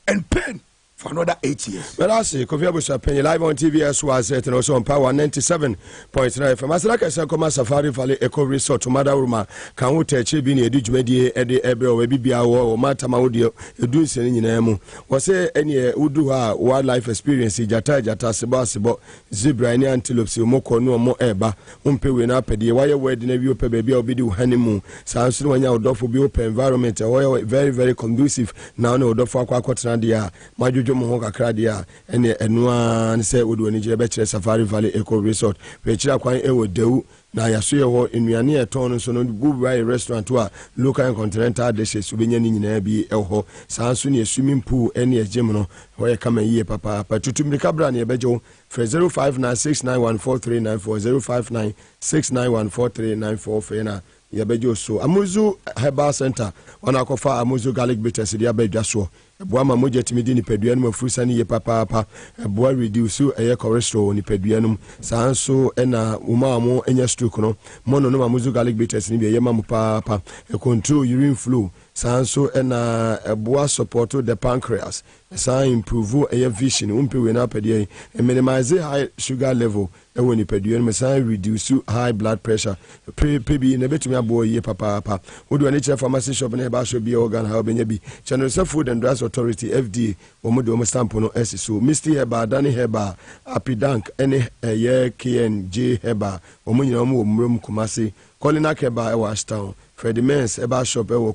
and pain for another 8 years. Well, I see. Kofi Abusa Penny live on TV as was it and also on Power 97.9 FM. As like I said, come Safari Valley Eco Resort to Madaruma. Can we touch a bini edu jumedi edi ebe o ebi bia o mata maudio edu seni nyina mu. Wose eni udu ha wildlife experience jata sebo zebra ni antelopes omoko no mo eba umpewe na pede waye word na bi ope baby obidi uhanimu. Sansu wanya odofo bi open environment very very conducive now no odofo akwa dia maju mo kakra dia ene enua se wodo ni jire be kire Safari Valley Eco Resort we kire kwan ewo dewu na yaso ye ho enuane eton so no Bubai restaurant wa local and continental dishes ubenya ni nyina bi eho sanso ne swimming pool ene gym no ho ye kama yie papa tutumri kabra ne bejo 0596914394 0596914394 fena yabejo so Amuzu Herbal Center wana akofa Amuzu garlic bitters dia bedwa so boama moja timidi ni pedua no mafusa ni ye papa boa reduce eye cholesterol ni pedua no sanso ena umamo enya stroke no mono no Amuzu garlic bitters ni be ye mamu papa control urine flow sanso ena boa support the pancreas san improve eye vision umpewe na pedua minimize high sugar level ewo ni pedua no san reduce high blood pressure pebi na betumi abo ye papa wodo ani chef pharmacy shop na ba so bi organ ha obenya bi channel food and drugs authority FDA omo stamp no so Misty Heba Dani Heba Apidank ene ye KNJ Heba omo nyina omo omrum Kumasi Colina Heba e Washtown Freddy Mens eba shop e wo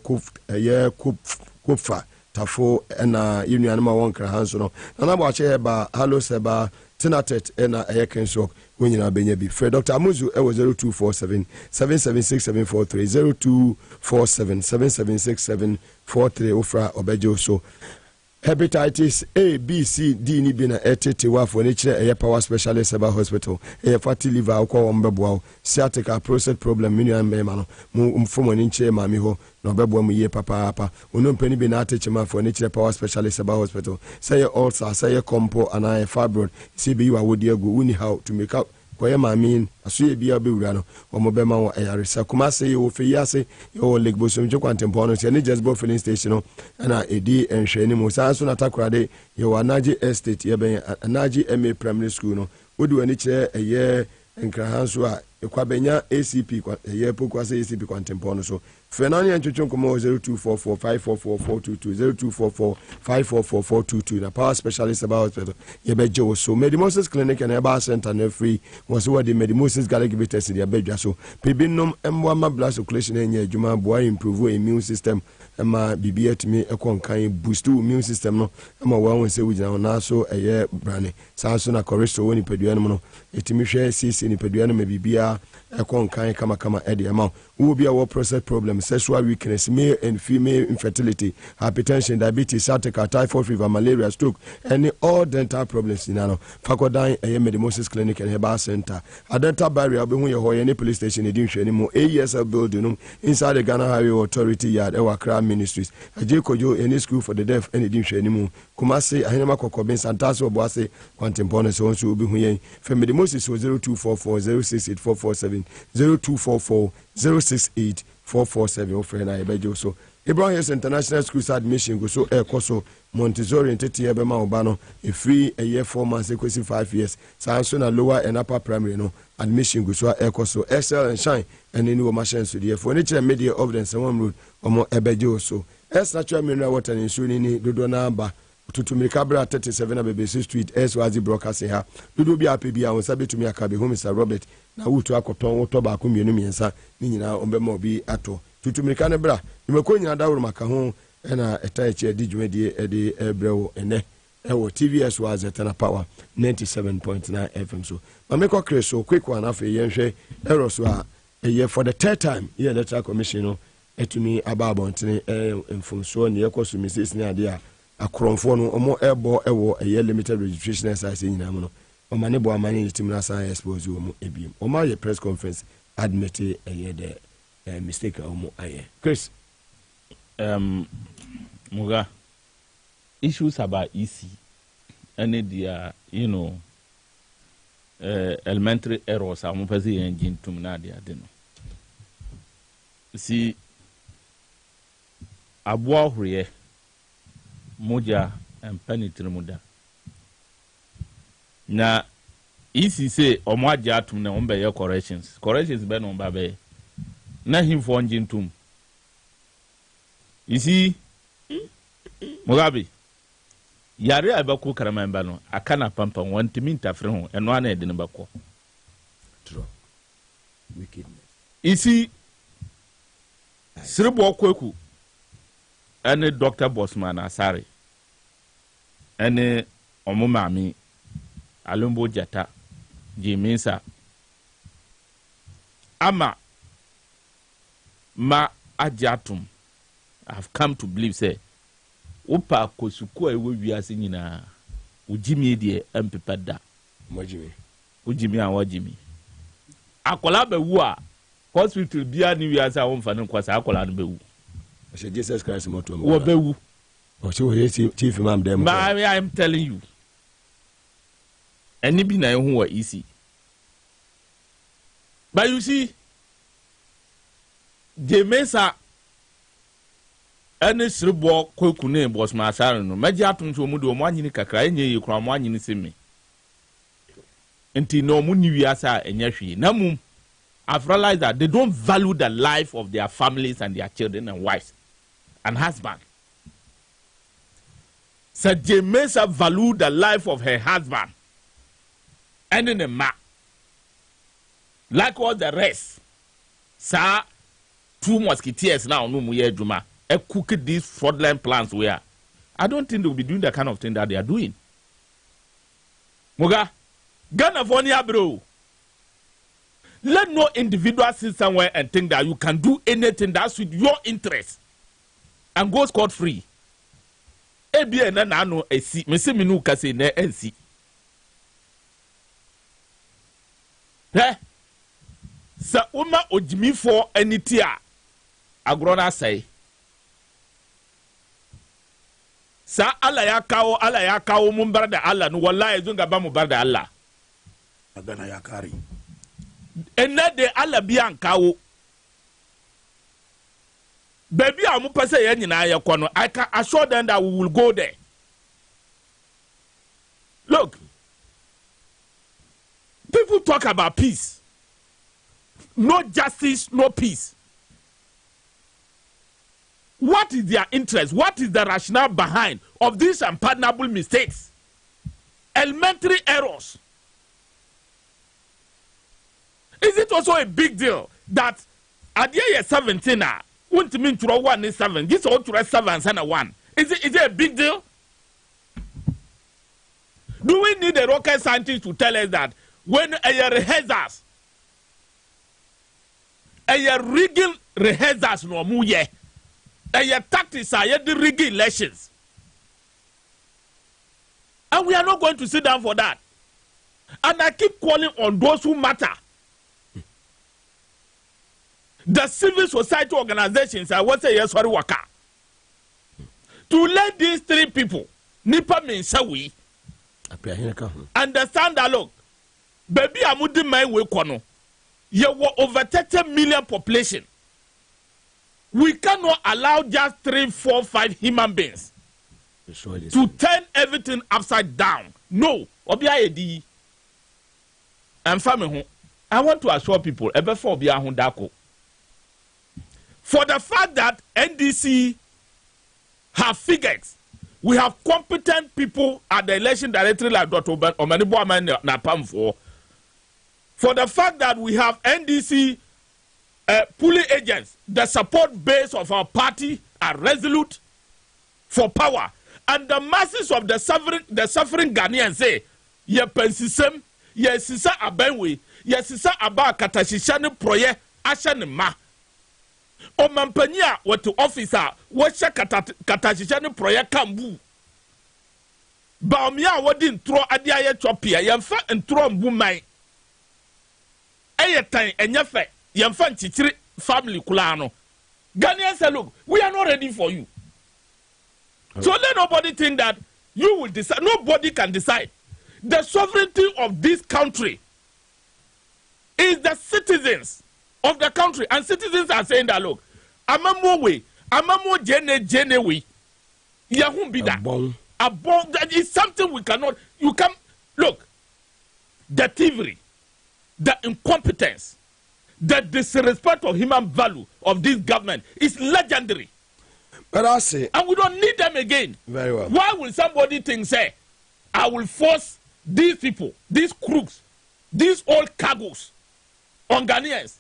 Kupfa tafo na union ma won kra hanso no na ba che Heba Hallo Seba Tinatet ena Kenso wenyina benya bi Fred Dr. Amuzu e wo 0247 776743 0247 776743 ofra obejo so hepatitis A, B, C, D ni bi na etetewa for ne kire power specialist about hospital fatty liver akwa ombeboa sciatica prostate problem minu mema no mfomo ni kire mami ho na obeboa mu ye papa ono mpani bi na atechema for ne kire power specialist about hospital say ulcer say compo and fibroid see bi wa wodi agu uni how to make up koye mami aso bia bewura no omobema wo ayaresa kuma say wo feyase yo leg bosom jokwantempo no se ne just bo filling station no na edi enhwani mu sanso na takrade yo anaji estate ye ben anaji MA primary school no wodi wani kire eye nkrahanso a ekwabenya ACP eye pokwase ACP kwantempo no so fenani enchochon komo 0244544422 0244544422 na power specialist about hospital ye beje wo so Medimosis clinic and Eba center na free was what the Medimosis garlic bitters in the bedwa so pibinum emwa ma blood circulation enye adwuma boa improve immune system ema bibia timi ekonkan boost immune system no ema wa se wugina na so eye brane sanso na cholesterol woni pedua no no etimi hwe cc ni pedua no bibia ekonkan kama ede ema wo bia wo prostate problem sexual weakness male and female infertility hypertension diabetes sciatica typhoid fever malaria stroke and all dental problems in ano fakodan Medimosis clinic and Herbal center a dental barrier be hu ye ho ye ne police station edin hwani mu AESL building no inside the Ghana Highway Authority yard Ewakra Ministries ajekojo any school for the deaf and edin hwani mu Kumasi ahenema kokobin santaso oboase kwantempono so nso obi hu ye Medimosis 0244068447 0244068447 ofre na ebejo so Ibrahim International Schools admission go so ekoso Montessori entity ebema obano a free a year 4 months equals 5 years sanso na lower and upper primary no admission go so ekoso excel and shine and any machine so the for nature media evidence one road omo ebejo so es natural mineral water in so ni dodo namba tutumika bra 37 na BBC Street SYZ broadcast ha dodo bi apebi a won betumi akabe ho Mr Robert na wutu akoton woto ba ko mienu miensa ni nyina ombema obi ato tutumika ne bra nimeko nyina dawro maka ho na etaiche di dwumedie ede ebrewo ene ewo TVS was etana power 97.9 FM so mameko kreso quick one afi yenhwe eroso a eye for the third time here electoral commission no etumi ababonten mfumso ne yekoso Mrs ne ade a akromfo no omo ebo ewo eye limited registration exercise nyina mo no omane bo amane team na san expose omo ebiem oma ye press conference admit eye the mistake omo aye Chris Muga issues about EC and the elementary errors are mopezi engine to mnadi adeno see abwa huriye moja empenitri muda na EC say omwaja atum na ombe ye corrections be no babe na him for engine tum you see Mugabe yare abako karamamba no akana pampa wantimi ntafre ho eno ana ede ne bako true wickedness isi sirbo kwaku ene Dr. Bosman Asare ene omumami Alumbo Jata Jiminsa ama ma ajatum I've come to believe say upa kosuko ewe wiase nyina ujimi de empepada mojimi ujimi an wajimi akola be wu a hospital bia ni wiase a wonfa ne kwasa akola no be wu she Jesus Christ moto wo be wu o che wo chief imam dem I'm telling you eni bi na ehu wa easy but you see the mesa ene sirbo kwaku ne boss ma asare no maji atum so mu de o mo anyini kakra enye yi kura mo anyini semi enti no mu ni wiasa enya hwie na mum I've realized that they don't value the life of their families and their children and wives and husband. So Jamesa value the life of her husband and in a ma like all the rest sir 2 musketeers now no mu ye adwuma cook these fraudulent plans where I don't think they'll be doing the kind of thing that they are doing. Muga, Ghana for bro. Let no individual sit somewhere and think that you can do anything that's with your interest and go scot free. ebia na nano esi mese minu kase na ensi sa uma ojimifo aniti a agro na sai sa ala ya kawo mun bar da Allah no wallahi zunga ba mu bar da Allah agana ya kari enna de Allah biya kawo baby a mu pese ye nyina ye kono I can assure them that we will go there. Look, people talk about peace, no justice, no peace. What is their interest? What is the rationale behind of these unpardonable mistakes? Elementary errors. Is it also a big deal that at the year 17, won't mean to 1 is 7, this all to 7 and 1? Is it a big deal? Do we need a rocket scientist to tell us that when a rehearsals, a rigging rehearsals no mu ye? A tactics are the rigging elections. And we are not going to sit down for that. And I keep calling on those who matter. The civil society organizations, I want to say yes, sorry, waka. To let these 3 people, Nipa Minsawi, understand that look, baby, I'm with my way, Kono. You were over 30 million population. We cannot allow just 3, 4, 5 human beings to turn everything upside down. No. And family, I want to assure people, for the fact that NDC have figures, we have competent people at the election directory like Dr. Omanibo Napam for the fact that we have NDC pulling agents, the support base of our party are resolute for power. And the masses of the suffering Ghanaians say, ye pensisem, ye sisa abenwe, ye sisa aba katashishane proye ashane ma. O mampanya watu officer, washa katashishane proye kambu. Baumia wadi ntro adia ye chopia, yamfa ntro mbu mai. Eye time enyefe. Yamfan chichiri family kulano. Ghanaians say, look, we are not ready for you. Okay. So let nobody think that you will decide. Nobody can decide. The sovereignty of this country is the citizens of the country. And citizens are saying that, look, amamo way, amamo jene way, yahum bida. That is something we cannot, you can, look, the thievery, the incompetence, the disrespect of human value of this government is legendary. But I say, and we don't need them again. Very well. Why will somebody think, say, I will force these people, these crooks, these old cargoes on Ghanaians?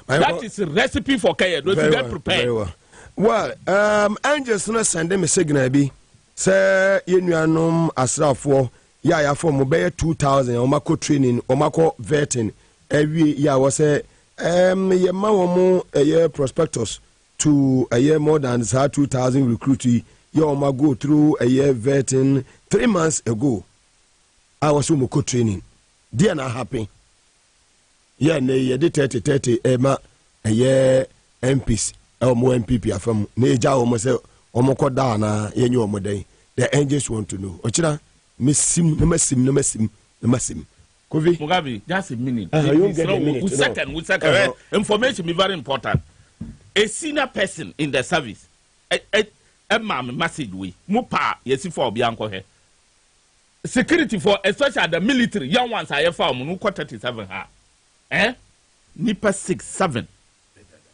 That is a recipe for chaos. Those who get prepared. Very well. Well, Angels no send them a signal be. Say, you know, asrafo, ya for mobile 2,000, omako training, omako vetting. Every year was a ye ma a year prospectus to a year more than 2,000 recruitee. You go through a year vetting 3 months ago. I was umoko training. They are not happy. Yeah, ne did 30 Emma a year MPs or more MPP from Neja almost omoko dana yenyu omode. The angels want to know. Ochina miss him. Mugabe, just a minute. We second. Information is very important. A senior person in the service, a message we mupa yesi for bianco here. Security for especially the military young ones I found who 37 ha. Nipa 6, 7.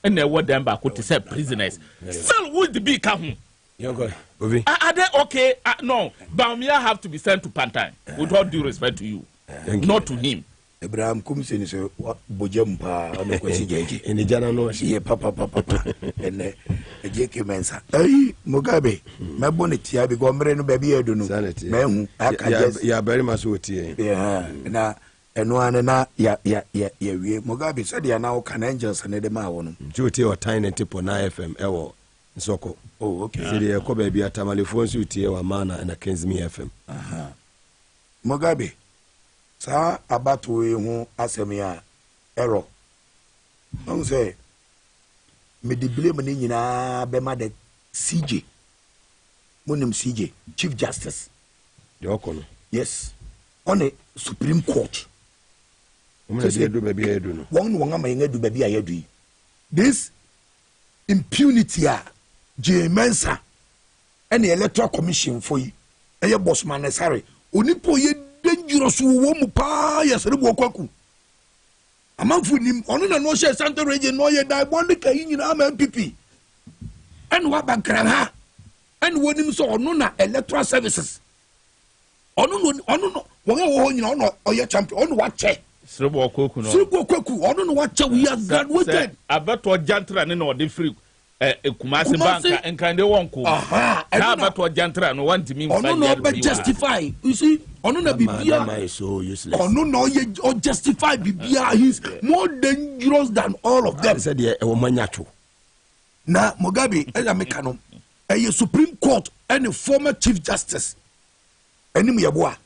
And they were them back to say prisoners. Still would the big come. Are they okay? No, Baumia have to be sent to Pantai. With all due respect to you. Not to him. Abraham Kumsin is a bojumpa on the question in the general she papa and a Jake Mensa. Hey, Mugabe, my bonnet here be gone baby. I don't know. Yeah, very much with you. Yeah, and one and Mugabe said, they are now can angels and the Maon. Duty or tiny tip on IFM. Nsoko. Oh, okay. Say the ko baby atamale phone so tie wa mana na Kenzimi FM. Mugabe. Sa abato we ho asem ya error. On say me di blame ni nyina be ma de CJ. Monim CJ, Chief Justice. The Okono. Yes. On a Supreme Court. This impunity J Mensa and the Electoral Commission for you. A boss man sorry. Onipo ye dangerous woman pa yesterday kwaku. A man for him on no share Santa region no ye diabolic in MPP. And what background and when him saw no electoral services. No, or your champion on what check. Srebo Kwaku. I don't know what we are graduated. I bet what Jantra and no different Kumasi bank and kind of one cool. Aha, I bet what Jantra no want to mean. No, but justify. You see, on no Bibia is so useless. No, or justify Bibia. He's more dangerous than all of them. Said a woman natural. Now, Mugabe, as a mechanic, a Supreme Court and a former Chief Justice. Enemy Yabua.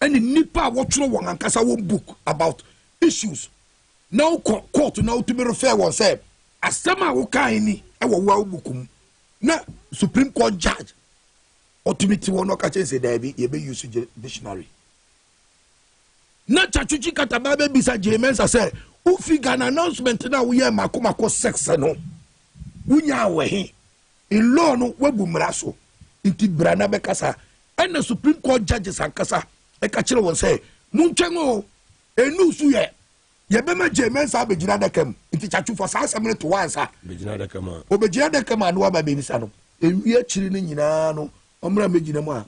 And the Nipa watch no one and Kasa won't book about issues. Now court now to be referred one said, as some are okay, I will well book. Now, Supreme Court judge. Ultimately, one of catches a Debbie, you be using dictionary. Not Chachuchi Katababe beside James, I said, who figure an announcement now we are Makomako sex and no. Unya we in law no webumraso into Brana Bekasa and the Supreme Court judges and Kasa. A catcher will say, Munchango, a new suye. Yabema James Abejada came into Chachu for some to answer. Bejada come on. Obejada come on, what my baby son. And we are chilling in Yano, Omra Majinama.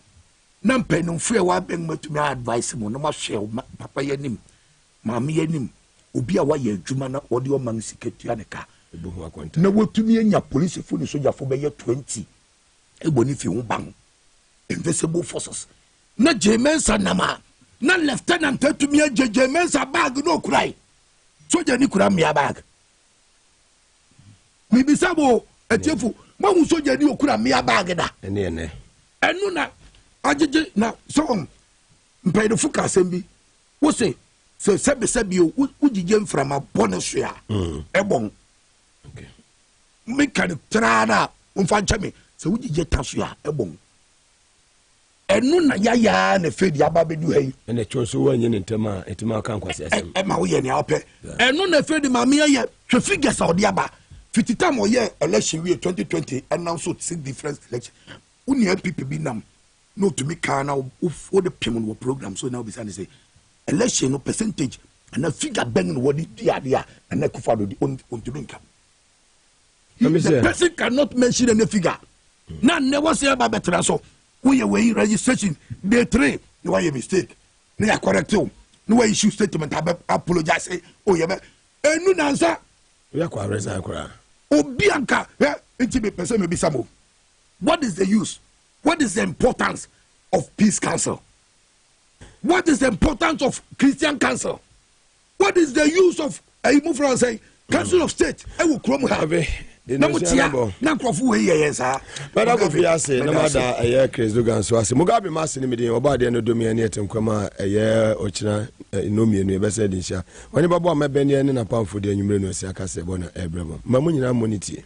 Nampen, no fear, what being to my advice, no more shell, Papa Yanim, Mammy Yanim, Ubia Waya, Jumana, or the Oman Siketianica. No work to me in your police phone, so you're for year 20. A bonifium bang. Invisible forces. Na Jemensa nama na lieutenant to me Jemensa bag no cry so je ni kura me bag mi bisabo etiefu ma hu so je ni okura me bag da ene enu na ajeje na so mpay do fuka sembi wo se sebi o ujije mframa bonus ya ebon okay me kan trana umfa nchame se ujije taso ya ebon enu na ya na fedi ababedu hayi ene chonso wanye ntema etima kan kwase asem ma wo ye ne ope enu na fedi ma me ye hwe figures odi aba fitita mo ye election we 2020 announce 6 different election uni MPP bi nam no to me kana o the payment wo program so now be say election no percentage and a figure bang no wodi dia and akufa do on to me come the person cannot mention any figure na never say about better so we away registration day 3 no why mistake no correct you no way issue statement apologize oh yeah enu nansa we are resign kra obianka enti be person me be samo what is the use what is the importance of peace council what is the importance of Christian council what is the use of I move from say council of state I will chrome have na nkrofo we ye sa bada go fi ase na mada eye Chris Dugan so ase Mugabe Maase ni medin oba de no domi ani etenkwama eye ochina nomienu e be se din sha woni babo amebe ne na pamfo de anwumre no ase akase bona ebrema mamu nyina moniti